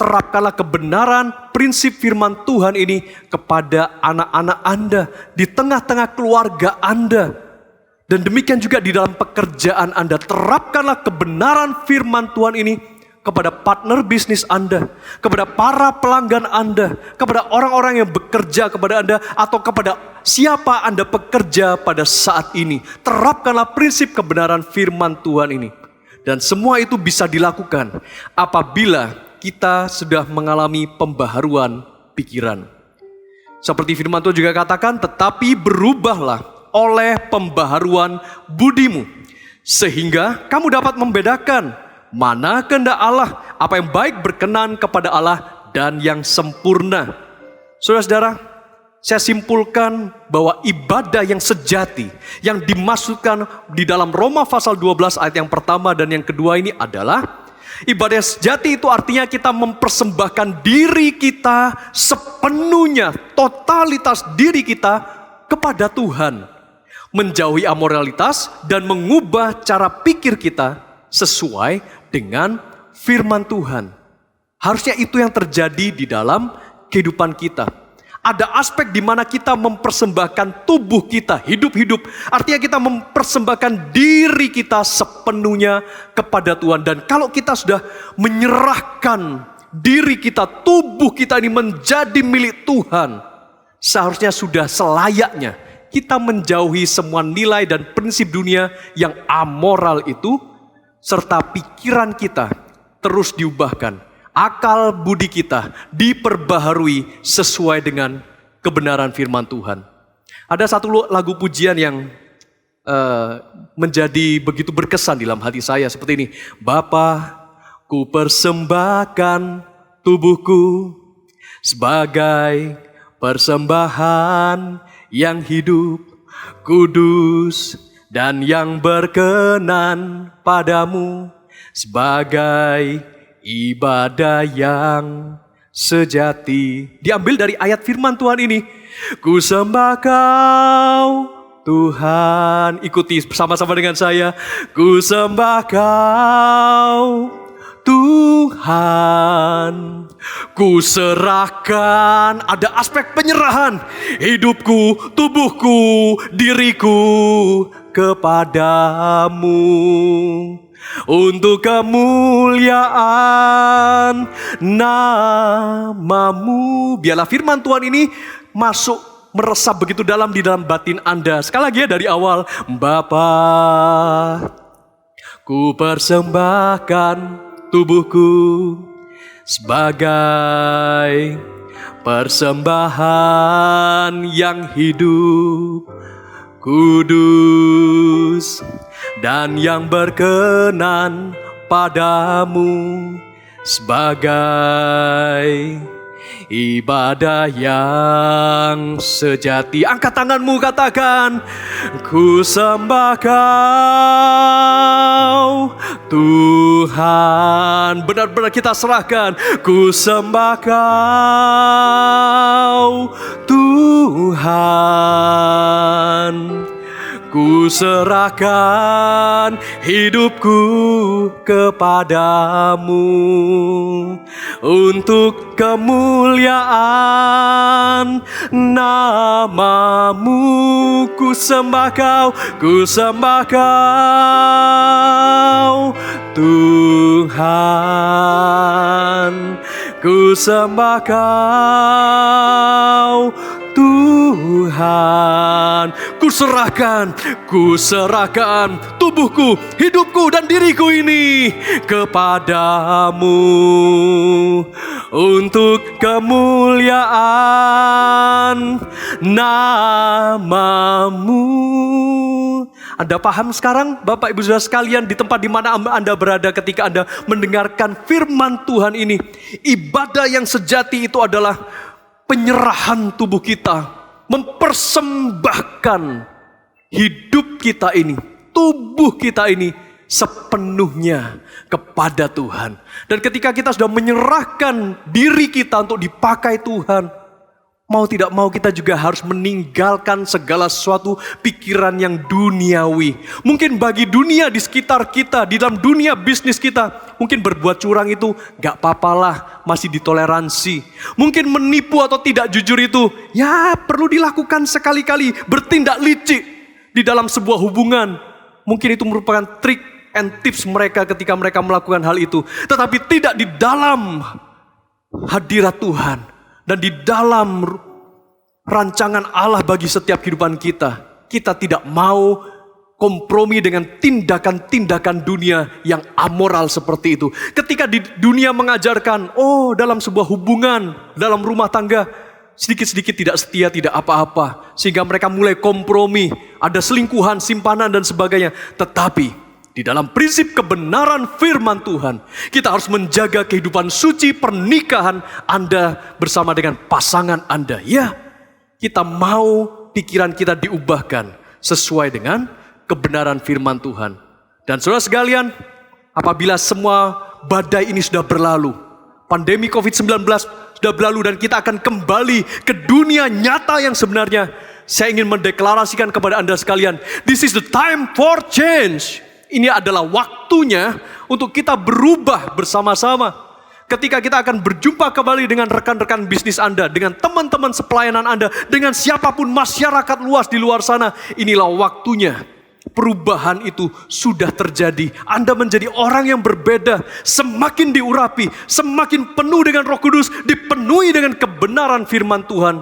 Terapkanlah kebenaran prinsip firman Tuhan ini kepada anak-anak Anda, di tengah-tengah keluarga Anda. Dan demikian juga di dalam pekerjaan Anda. Terapkanlah kebenaran firman Tuhan ini kepada partner bisnis Anda, kepada para pelanggan Anda, kepada orang-orang yang bekerja kepada Anda, atau kepada siapa Anda bekerja pada saat ini. Terapkanlah prinsip kebenaran firman Tuhan ini. Dan semua itu bisa dilakukan apabila kita sudah mengalami pembaharuan pikiran. Seperti firman Tuhan juga katakan, tetapi berubahlah oleh pembaharuan budimu, sehingga kamu dapat membedakan mana kehendak Allah, apa yang baik berkenan kepada Allah dan yang sempurna. Saudara-saudara, saya simpulkan bahwa ibadah yang sejati yang dimaksudkan di dalam Roma pasal 12 ayat yang pertama dan yang kedua ini adalah ibadah yang sejati itu artinya kita mempersembahkan diri kita sepenuhnya, totalitas diri kita kepada Tuhan. Menjauhi amoralitas dan mengubah cara pikir kita sesuai dengan firman Tuhan. Harusnya itu yang terjadi di dalam kehidupan kita. Ada aspek di mana kita mempersembahkan tubuh kita hidup-hidup. Artinya kita mempersembahkan diri kita sepenuhnya kepada Tuhan. Dan kalau kita sudah menyerahkan diri kita, tubuh kita ini menjadi milik Tuhan, seharusnya sudah selayaknya kita menjauhi semua nilai dan prinsip dunia yang amoral itu, serta pikiran kita terus diubahkan. Akal budi kita diperbaharui sesuai dengan kebenaran firman Tuhan. Ada satu lagu pujian yang menjadi begitu berkesan di dalam hati saya seperti ini. Bapa, ku persembahkan tubuhku sebagai persembahan yang hidup, kudus, dan yang berkenan padamu, sebagai ibadah yang sejati. Diambil dari ayat firman Tuhan ini. Ku sembah Kau Tuhan. Ikuti bersama-sama dengan saya. Ku sembah Kau Tuhan. Ku serahkan, ada aspek penyerahan hidupku, tubuhku, diriku kepadamu. Untuk kemuliaan namamu. Biarlah firman Tuhan ini masuk meresap begitu dalam di dalam batin Anda. Sekali lagi ya dari awal. Bapa, ku persembahkan tubuhku sebagai persembahan yang hidup, kudus, dan yang berkenan padamu, sebagai ibadah yang sejati. Angkat tanganmu, katakan, ku sembah Kau Tuhan. Benar-benar kita serahkan. Ku sembah Kau Tuhan. Ku serahkan hidupku kepadamu. Untuk kemuliaan namamu. Ku sembah Kau, ku sembah Kau Tuhan. Ku sembah Kau Tuhan. Ku serahkan tubuhku, hidupku, dan diriku ini kepadamu. Untuk kemuliaan namamu. Anda paham sekarang, Bapak Ibu Saudara sekalian, di tempat di mana Anda berada ketika Anda mendengarkan firman Tuhan ini. Ibadah yang sejati itu adalah penyerahan tubuh kita, mempersembahkan hidup kita ini, tubuh kita ini sepenuhnya kepada Tuhan. Dan ketika kita sudah menyerahkan diri kita untuk dipakai Tuhan, mau tidak mau kita juga harus meninggalkan segala sesuatu pikiran yang duniawi. Mungkin bagi dunia di sekitar kita, di dalam dunia bisnis kita, mungkin berbuat curang itu gak apa-apalah, masih ditoleransi. Mungkin menipu atau tidak jujur itu, ya perlu dilakukan sekali-kali. Bertindak licik di dalam sebuah hubungan, mungkin itu merupakan trik and tips mereka ketika mereka melakukan hal itu. Tetapi tidak di dalam hadirat Tuhan dan di dalam rancangan Allah bagi setiap kehidupan kita. Kita tidak mau kompromi dengan tindakan-tindakan dunia yang amoral seperti itu. Ketika di dunia mengajarkan, dalam sebuah hubungan, dalam rumah tangga, sedikit-sedikit tidak setia, tidak apa-apa. Sehingga mereka mulai kompromi, ada selingkuhan, simpanan dan sebagainya. Tetapi di dalam prinsip kebenaran firman Tuhan, kita harus menjaga kehidupan suci pernikahan Anda bersama dengan pasangan Anda. Ya, kita mau pikiran kita diubahkan sesuai dengan kebenaran firman Tuhan. Dan saudara sekalian, apabila semua badai ini sudah berlalu, pandemi COVID-19 sudah berlalu dan kita akan kembali ke dunia nyata yang sebenarnya, saya ingin mendeklarasikan kepada Anda sekalian, this is the time for change. Ini adalah waktunya untuk kita berubah bersama-sama. Ketika kita akan berjumpa kembali dengan rekan-rekan bisnis Anda, dengan teman-teman sepelayanan Anda, dengan siapapun masyarakat luas di luar sana, inilah waktunya. Perubahan itu sudah terjadi. Anda menjadi orang yang berbeda, semakin diurapi, semakin penuh dengan Roh Kudus, dipenuhi dengan kebenaran firman Tuhan.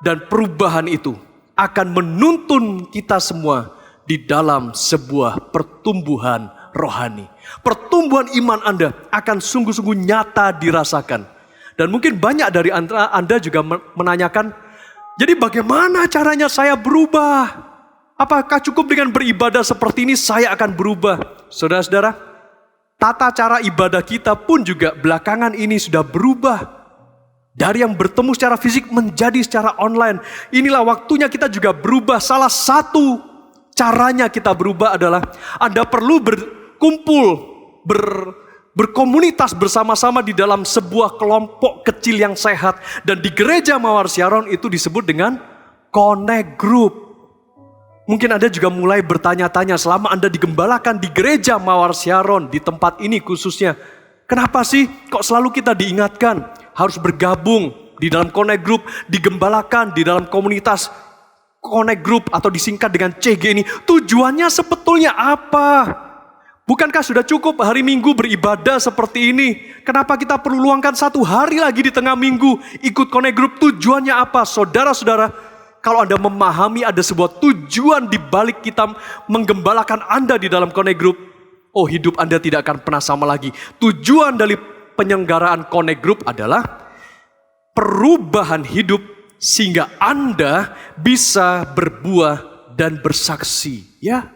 Dan perubahan itu akan menuntun kita semua di dalam sebuah pertumbuhan rohani. Pertumbuhan iman Anda akan sungguh-sungguh nyata dirasakan. Dan mungkin banyak dari Anda juga menanyakan, jadi bagaimana caranya saya berubah? Apakah cukup dengan beribadah seperti ini saya akan berubah? Saudara-saudara, tata cara ibadah kita pun juga belakangan ini sudah berubah. Dari yang bertemu secara fisik menjadi secara online. Inilah waktunya kita juga berubah. Salah satu caranya kita berubah adalah Anda perlu berkumpul, berkomunitas bersama-sama di dalam sebuah kelompok kecil yang sehat. Dan di gereja Mawar Syaron itu disebut dengan Connect Group. Mungkin Anda juga mulai bertanya-tanya selama Anda digembalakan di gereja Mawar Syaron, di tempat ini khususnya. Kenapa sih kok selalu kita diingatkan harus bergabung di dalam Connect Group, digembalakan di dalam komunitas Connect Group atau disingkat dengan CG ini. Tujuannya sebetulnya apa? Bukankah sudah cukup hari Minggu beribadah seperti ini? Kenapa kita perlu luangkan satu hari lagi di tengah minggu ikut Connect Group? Tujuannya apa? Saudara-saudara, kalau Anda memahami ada sebuah tujuan di balik kita menggembalakan Anda di dalam Connect Group, hidup Anda tidak akan pernah sama lagi. Tujuan dari penyelenggaraan Connect Group adalah perubahan hidup sehingga Anda bisa berbuah dan bersaksi. Ya,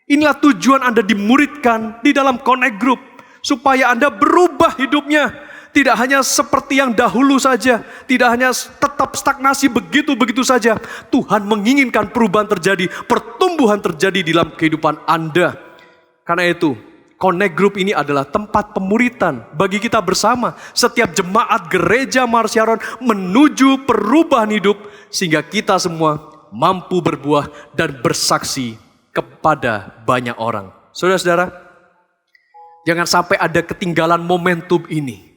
inilah tujuan Anda dimuridkan di dalam Connect Group, supaya Anda berubah hidupnya. Tidak hanya seperti yang dahulu saja, tidak hanya tetap stagnasi begitu-begitu saja. Tuhan menginginkan perubahan terjadi, pertumbuhan terjadi di dalam kehidupan Anda. Karena itu, Connect Group ini adalah tempat pemuritan bagi kita bersama. Setiap jemaat gereja Mawar Syaron menuju perubahan hidup, sehingga kita semua mampu berbuah dan bersaksi kepada banyak orang. Saudara-saudara, jangan sampai ada ketinggalan momentum ini.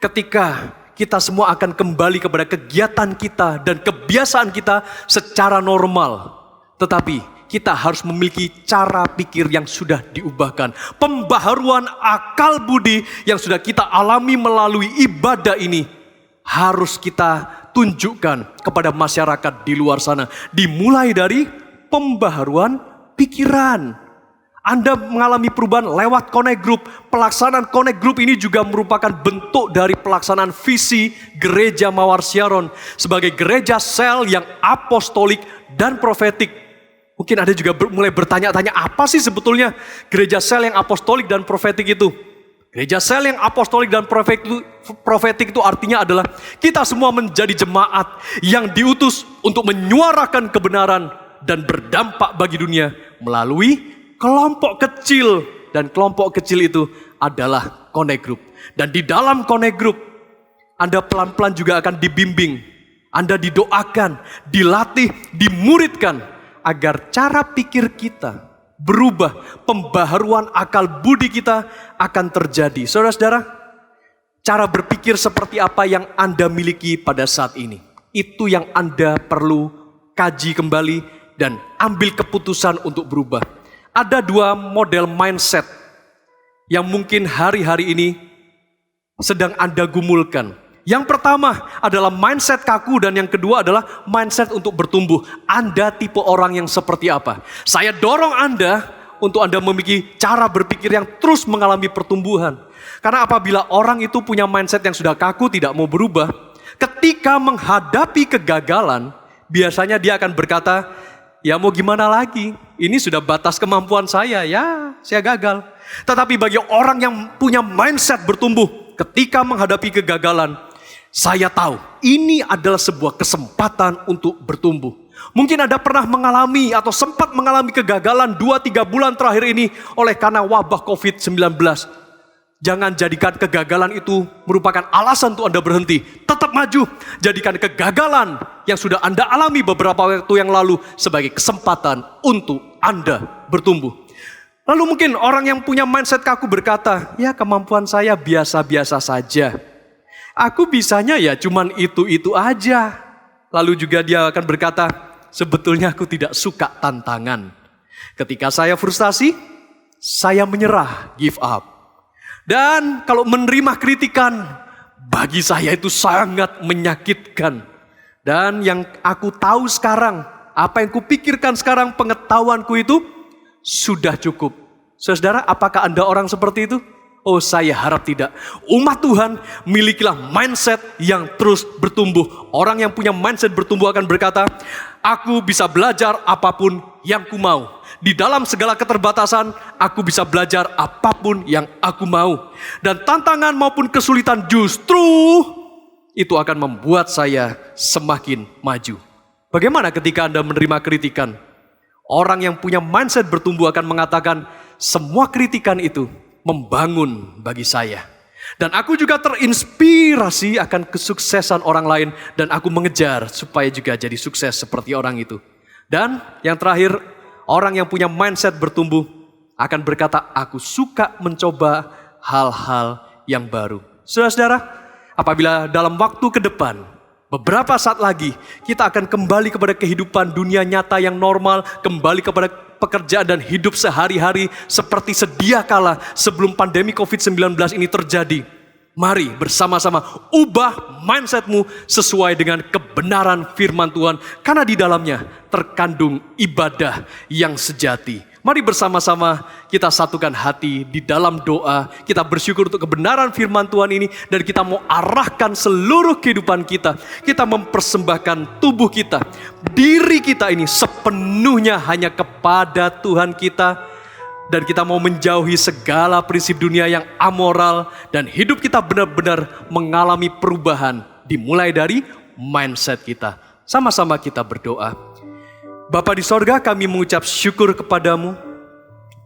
Ketika kita semua akan kembali kepada kegiatan kita dan kebiasaan kita secara normal. Tetapi kita harus memiliki cara pikir yang sudah diubahkan. Pembaharuan akal budi yang sudah kita alami melalui ibadah ini harus kita tunjukkan kepada masyarakat di luar sana. Dimulai dari pembaharuan pikiran. Anda mengalami perubahan lewat Connect Group. Pelaksanaan Connect Group ini juga merupakan bentuk dari pelaksanaan visi gereja Mawar Syaron sebagai gereja sel yang apostolik dan profetik. Mungkin Anda juga mulai bertanya-tanya, apa sih sebetulnya gereja sel yang apostolik dan profetik itu? Gereja sel yang apostolik dan profetik itu artinya adalah kita semua menjadi jemaat yang diutus untuk menyuarakan kebenaran dan berdampak bagi dunia melalui kelompok kecil. Dan kelompok kecil itu adalah Connect Group. Dan di dalam Connect Group, Anda pelan-pelan juga akan dibimbing. Anda didoakan, dilatih, dimuridkan agar cara pikir kita berubah. Pembaharuan akal budi kita akan terjadi. Saudara-saudara, cara berpikir seperti apa yang Anda miliki pada saat ini? Itu yang Anda perlu kaji kembali dan ambil keputusan untuk berubah. Ada dua model mindset yang mungkin hari-hari ini sedang Anda gumulkan. Yang pertama adalah mindset kaku dan yang kedua adalah mindset untuk bertumbuh. Anda tipe orang yang seperti apa? Saya dorong Anda untuk Anda memiliki cara berpikir yang terus mengalami pertumbuhan. Karena apabila orang itu punya mindset yang sudah kaku, tidak mau berubah, ketika menghadapi kegagalan, biasanya dia akan berkata, ya mau gimana lagi? Ini sudah batas kemampuan saya, ya saya gagal. Tetapi bagi orang yang punya mindset bertumbuh, ketika menghadapi kegagalan, saya tahu ini adalah sebuah kesempatan untuk bertumbuh. Mungkin Anda pernah mengalami atau sempat mengalami kegagalan 2-3 bulan terakhir ini oleh karena wabah COVID-19. Jangan jadikan kegagalan itu merupakan alasan untuk Anda berhenti. Tetap maju. Jadikan kegagalan yang sudah Anda alami beberapa waktu yang lalu sebagai kesempatan untuk Anda bertumbuh. Lalu mungkin orang yang punya mindset kaku berkata, ya kemampuan saya biasa-biasa saja. Aku bisanya ya cuman itu-itu aja. Lalu juga dia akan berkata, sebetulnya aku tidak suka tantangan. Ketika saya frustasi, saya menyerah, give up. Dan kalau menerima kritikan, bagi saya itu sangat menyakitkan. Dan yang aku tahu sekarang, apa yang kupikirkan sekarang, pengetahuanku itu sudah cukup. Saudara, apakah Anda orang seperti itu? Oh, saya harap tidak. Umat Tuhan, milikilah mindset yang terus bertumbuh. Orang yang punya mindset bertumbuh akan berkata, aku bisa belajar apapun yang ku mau. Di dalam segala keterbatasan, aku bisa belajar apapun yang aku mau. Dan tantangan maupun kesulitan justru itu akan membuat saya semakin maju. Bagaimana ketika Anda menerima kritikan? Orang yang punya mindset bertumbuh akan mengatakan, semua kritikan itu membangun bagi saya. Dan aku juga terinspirasi akan kesuksesan orang lain dan aku mengejar supaya juga jadi sukses seperti orang itu. Dan yang terakhir, orang yang punya mindset bertumbuh akan berkata, aku suka mencoba hal-hal yang baru. Saudara-saudara, apabila dalam waktu ke depan, beberapa saat lagi, kita akan kembali kepada kehidupan dunia nyata yang normal, kembali kepada pekerjaan dan hidup sehari-hari seperti sedia kala sebelum pandemi COVID-19 ini terjadi. Mari bersama-sama ubah mindsetmu sesuai dengan kebenaran firman Tuhan. Karena di dalamnya terkandung ibadah yang sejati. Mari bersama-sama kita satukan hati di dalam doa. Kita bersyukur untuk kebenaran firman Tuhan ini. Dan kita mau arahkan seluruh kehidupan kita. Kita mempersembahkan tubuh kita, diri kita ini sepenuhnya hanya kepada Tuhan kita. Dan kita mau menjauhi segala prinsip dunia yang amoral. Dan hidup kita benar-benar mengalami perubahan. Dimulai dari mindset kita. Sama-sama kita berdoa. Bapa di sorga, kami mengucap syukur kepadamu.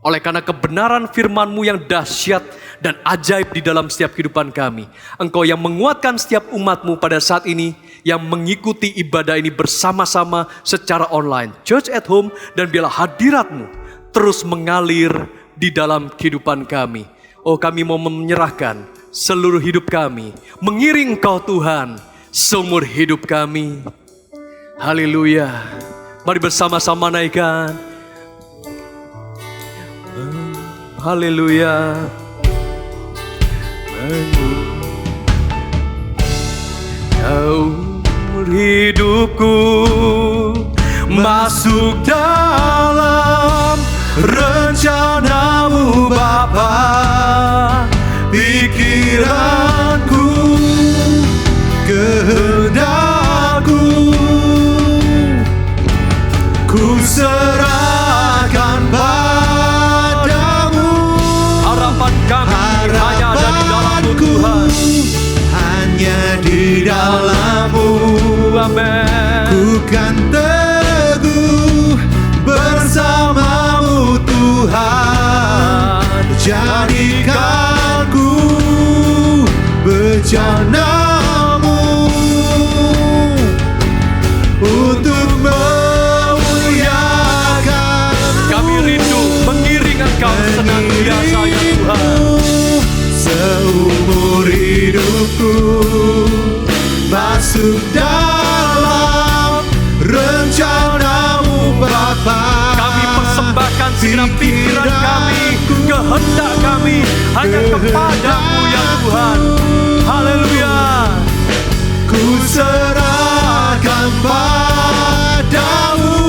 Oleh karena kebenaran firman-Mu yang dahsyat dan ajaib di dalam setiap kehidupan kami. Engkau yang menguatkan setiap umat-Mu pada saat ini. Yang mengikuti ibadah ini bersama-sama secara online. Church at home, dan biarlah hadirat-Mu terus mengalir di dalam kehidupan kami. Oh, kami mau menyerahkan seluruh hidup kami. Mengiring Engkau Tuhan seumur hidup kami. Haleluya. Mari bersama-sama naikkan. Haleluya. Daur hidupku masuk dalam rencana-Mu Bapa. Pikiranku, kehendakku, ku serahkan padamu. Harapan kami hanya ada di dalam-Mu Tuhan. Hanya di dalam-Mu. Amen. Ku kan teguh bersama-Mu Tuhan. Jadikanku bejana-Mu untuk memuliakan. Kami rindu mengiring Engkau senantiasa ya Tuhan. Seumur hidupku masuk dalam rencana-Mu Bapa. Kami persembahkan segenap pikiran kami, kehendak kami hanya kepadamu ya Tuhan. Haleluya. Ku serahkan padamu,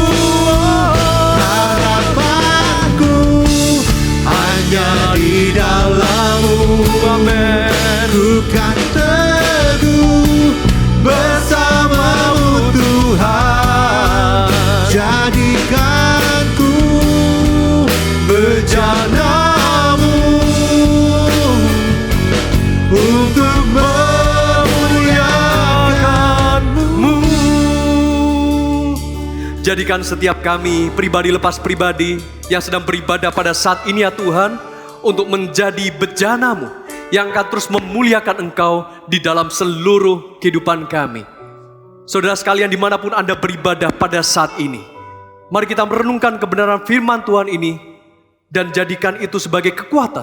harapanku hanya di dalam-Mu. Amin. Ku kan teguh bersama-Mu Tuhan. Jadikan ku bejana-Mu untuk memuliakan-Mu. Jadikan setiap kami pribadi lepas pribadi yang sedang beribadah pada saat ini ya Tuhan, untuk menjadi bejana-Mu yang akan terus memuliakan Engkau di dalam seluruh kehidupan kami. Saudara sekalian, dimanapun Anda beribadah pada saat ini, mari kita merenungkan kebenaran firman Tuhan ini dan jadikan itu sebagai kekuatan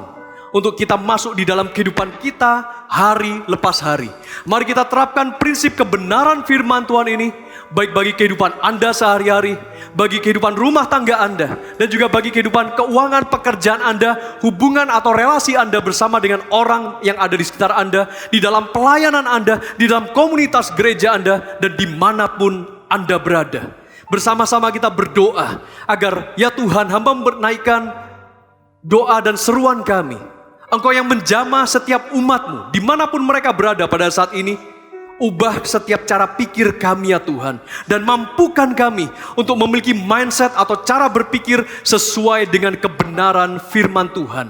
untuk kita masuk di dalam kehidupan kita hari lepas hari. Mari kita terapkan prinsip kebenaran firman Tuhan ini, baik bagi kehidupan Anda sehari-hari, bagi kehidupan rumah tangga Anda, dan juga bagi kehidupan keuangan pekerjaan Anda, hubungan atau relasi Anda bersama dengan orang yang ada di sekitar Anda, di dalam pelayanan Anda, di dalam komunitas gereja Anda, dan dimanapun Anda berada. Bersama-sama kita berdoa agar ya Tuhan, hamba menaikkan doa dan seruan kami. Engkau yang menjamah setiap umat-Mu dimanapun mereka berada pada saat ini. Ubah setiap cara pikir kami ya Tuhan, dan mampukan kami untuk memiliki mindset atau cara berpikir sesuai dengan kebenaran firman Tuhan.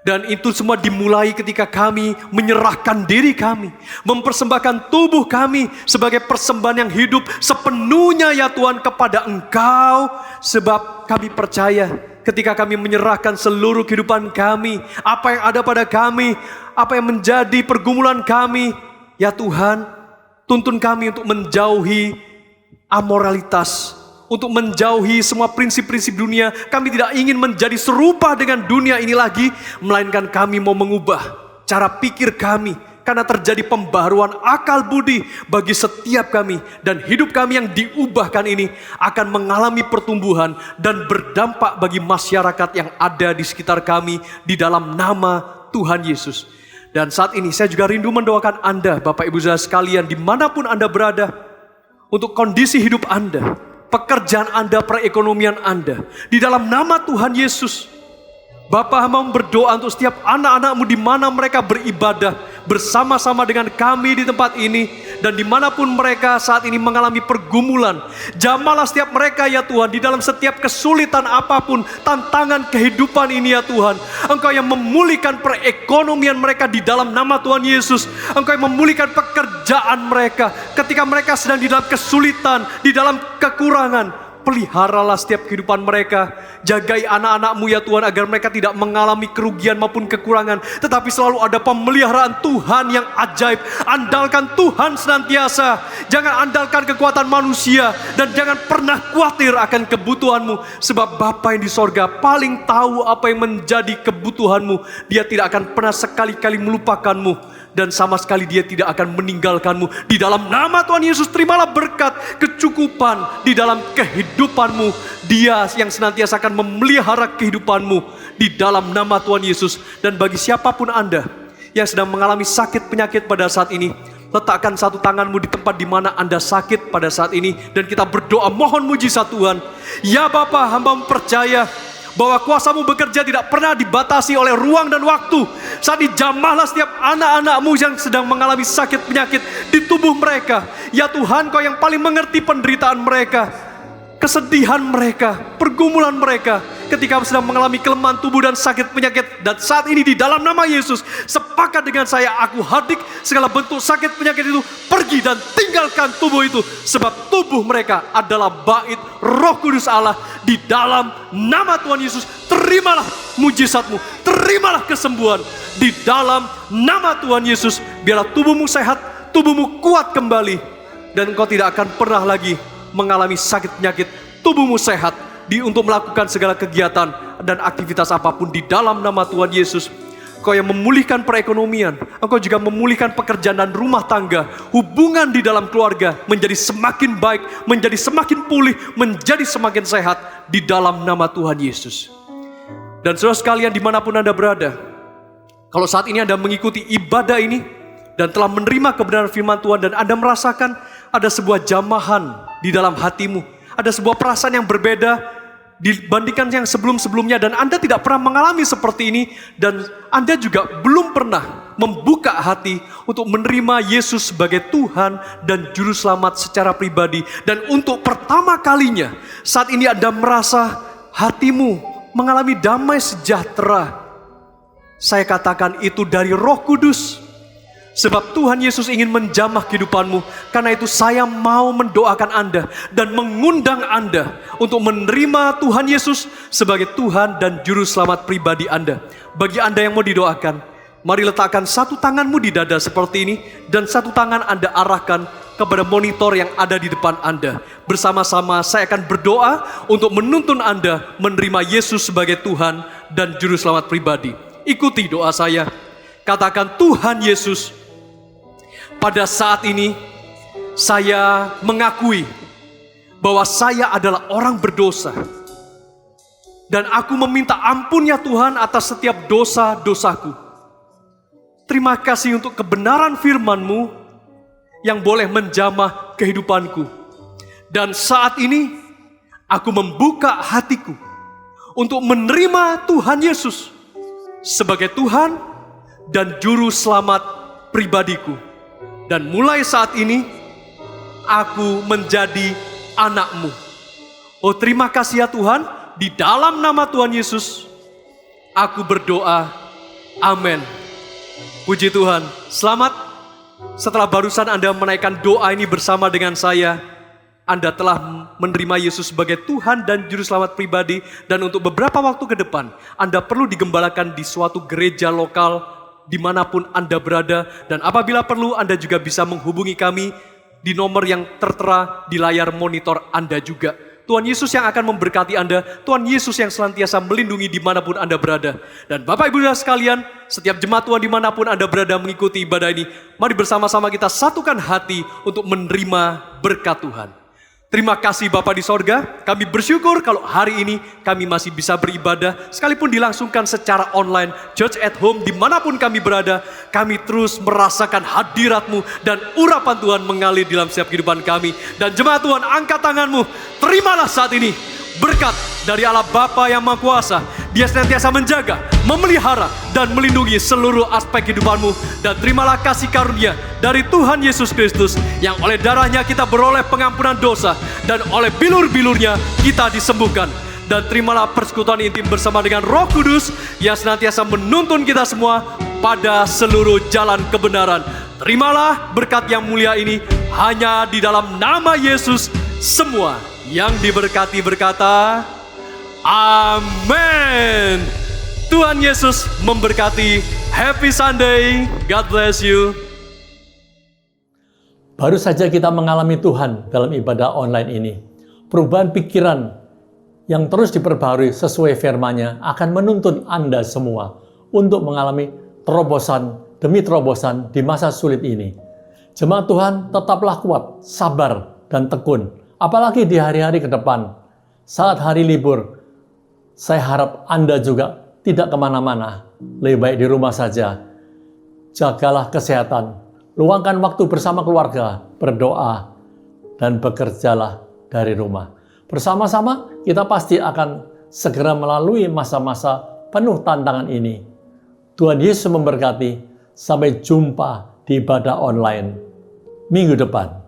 Dan itu semua dimulai ketika kami menyerahkan diri kami, mempersembahkan tubuh kami sebagai persembahan yang hidup sepenuhnya ya Tuhan kepada Engkau. Sebab kami percaya ketika kami menyerahkan seluruh kehidupan kami, apa yang ada pada kami, apa yang menjadi pergumulan kami, ya Tuhan, tuntun kami untuk menjauhi amoralitas, untuk menjauhi semua prinsip-prinsip dunia. Kami tidak ingin menjadi serupa dengan dunia ini lagi, melainkan kami mau mengubah cara pikir kami, karena terjadi pembaharuan akal budi bagi setiap kami, dan hidup kami yang diubahkan ini akan mengalami pertumbuhan dan berdampak bagi masyarakat yang ada di sekitar kami di dalam nama Tuhan Yesus. Dan saat ini saya juga rindu mendoakan Anda, Bapak Ibu Saudara sekalian, dimanapun Anda berada, untuk kondisi hidup Anda, pekerjaan Anda, perekonomian Anda, di dalam nama Tuhan Yesus. Bapa, hamba berdoa untuk setiap anak-anak-Mu di mana mereka beribadah bersama-sama dengan kami di tempat ini, dan dimanapun mereka saat ini mengalami pergumulan. Jamahlah setiap mereka ya Tuhan, di dalam setiap kesulitan apapun, tantangan kehidupan ini ya Tuhan. Engkau yang memulihkan perekonomian mereka di dalam nama Tuhan Yesus. Engkau yang memulihkan pekerjaan mereka ketika mereka sedang di dalam kesulitan, di dalam kekurangan. Peliharalah setiap kehidupan mereka. Jagai anak-anak-Mu ya Tuhan, agar mereka tidak mengalami kerugian maupun kekurangan, tetapi selalu ada pemeliharaan Tuhan yang ajaib. Andalkan Tuhan senantiasa. Jangan andalkan kekuatan manusia, dan jangan pernah khawatir akan kebutuhanmu. Sebab Bapa yang di sorga paling tahu apa yang menjadi kebutuhanmu. Dia tidak akan pernah sekali-kali melupakanmu, dan sama sekali Dia tidak akan meninggalkanmu. Di dalam nama Tuhan Yesus, terimalah berkat, kecukupan di dalam kehidupanmu. Dia yang senantiasa akan memelihara kehidupanmu di dalam nama Tuhan Yesus. Dan bagi siapapun Anda yang sedang mengalami sakit penyakit pada saat ini, letakkan satu tanganmu di tempat di mana Anda sakit pada saat ini, dan kita berdoa mohon mujizat Tuhan. Ya Bapa, hamba percaya bahwa kuasa-Mu bekerja tidak pernah dibatasi oleh ruang dan waktu. Saat ini jamahlah setiap anak-anak-Mu yang sedang mengalami sakit penyakit di tubuh mereka. Ya Tuhan, Kau yang paling mengerti penderitaan mereka, kesedihan mereka, pergumulan mereka ketika sedang mengalami kelemahan tubuh dan sakit penyakit. Dan saat ini di dalam nama Yesus, sepakat dengan saya, aku hadik segala bentuk sakit penyakit itu pergi dan tinggalkan tubuh itu. Sebab tubuh mereka adalah bait Roh Kudus Allah. Di dalam nama Tuhan Yesus, terimalah mujizat-Mu, terimalah kesembuhan. Di dalam nama Tuhan Yesus, biarlah tubuhmu sehat, tubuhmu kuat kembali, dan engkau tidak akan pernah lagi mengalami sakit penyakit. Tubuhmu sehat untuk melakukan segala kegiatan dan aktivitas apapun di dalam nama Tuhan Yesus. Engkau yang memulihkan perekonomian, Engkau juga memulihkan pekerjaan dan rumah tangga. Hubungan di dalam keluarga menjadi semakin baik, menjadi semakin pulih, menjadi semakin sehat di dalam nama Tuhan Yesus. Dan saudara sekalian dimanapun Anda berada, kalau saat ini Anda mengikuti ibadah ini dan telah menerima kebenaran firman Tuhan dan Anda merasakan ada sebuah jamahan di dalam hatimu, ada sebuah perasaan yang berbeda dibandingkan yang sebelum-sebelumnya, dan Anda tidak pernah mengalami seperti ini, dan Anda juga belum pernah membuka hati untuk menerima Yesus sebagai Tuhan dan Juru Selamat secara pribadi, dan untuk pertama kalinya saat ini Anda merasa hatimu mengalami damai sejahtera, saya katakan itu dari Roh Kudus. Sebab Tuhan Yesus ingin menjamah kehidupanmu. Karena itu saya mau mendoakan Anda dan mengundang Anda untuk menerima Tuhan Yesus sebagai Tuhan dan Juru Selamat pribadi Anda. Bagi Anda yang mau didoakan, mari letakkan satu tanganmu di dada seperti ini, dan satu tangan Anda arahkan kepada monitor yang ada di depan Anda. Bersama-sama saya akan berdoa untuk menuntun Anda menerima Yesus sebagai Tuhan dan Juru Selamat pribadi. Ikuti doa saya. Katakan, Tuhan Yesus, pada saat ini saya mengakui bahwa saya adalah orang berdosa, dan aku meminta ampun-Nya Tuhan atas setiap dosa-dosaku. Terima kasih untuk kebenaran firman-Mu yang boleh menjamah kehidupanku. Dan saat ini aku membuka hatiku untuk menerima Tuhan Yesus sebagai Tuhan dan Juru Selamat pribadiku. Dan mulai saat ini aku menjadi anak-Mu. Oh, terima kasih ya Tuhan, di dalam nama Tuhan Yesus aku berdoa, amin. Puji Tuhan. Selamat. Setelah barusan Anda menaikkan doa ini bersama dengan saya, Anda telah menerima Yesus sebagai Tuhan dan Juru Selamat pribadi. Dan untuk beberapa waktu ke depan, Anda perlu digembalakan di suatu gereja lokal dimanapun Anda berada. Dan apabila perlu, Anda juga bisa menghubungi kami di nomor yang tertera di layar monitor Anda juga. Tuhan Yesus yang akan memberkati Anda. Tuhan Yesus yang senantiasa melindungi dimanapun Anda berada. Dan Bapak Ibu Saudara sekalian, setiap jemaat Tuhan dimanapun Anda berada mengikuti ibadah ini, mari bersama-sama kita satukan hati untuk menerima berkat Tuhan. Terima kasih Bapa di sorga, kami bersyukur kalau hari ini kami masih bisa beribadah, sekalipun dilangsungkan secara online, church at home, dimanapun kami berada, kami terus merasakan hadirat-Mu dan urapan Tuhan mengalir dalam setiap kehidupan kami. Dan jemaat Tuhan, angkat tanganmu, terimalah saat ini berkat dari Allah Bapa yang Maha Kuasa. Dia senantiasa menjaga, memelihara, dan melindungi seluruh aspek kehidupanmu. Dan terimalah kasih karunia dari Tuhan Yesus Kristus, yang oleh darahnya kita beroleh pengampunan dosa, dan oleh bilur-bilurnya kita disembuhkan. Dan terimalah persekutuan intim bersama dengan Roh Kudus yang senantiasa menuntun kita semua pada seluruh jalan kebenaran. Terimalah berkat yang mulia ini hanya di dalam nama Yesus. Semua yang diberkati berkata, amin. Tuhan Yesus memberkati. Happy Sunday. God bless you. Baru saja kita mengalami Tuhan dalam ibadah online ini. Perubahan pikiran yang terus diperbarui sesuai firman-Nya akan menuntun Anda semua untuk mengalami terobosan demi terobosan di masa sulit ini. Jemaat Tuhan, tetaplah kuat, sabar, dan tekun. Apalagi di hari-hari ke depan, saat hari libur, saya harap Anda juga tidak kemana-mana. Lebih baik di rumah saja. Jagalah kesehatan, luangkan waktu bersama keluarga, berdoa, dan bekerjalah dari rumah. Bersama-sama kita pasti akan segera melalui masa-masa penuh tantangan ini. Tuhan Yesus memberkati. Sampai jumpa di ibadah online minggu depan.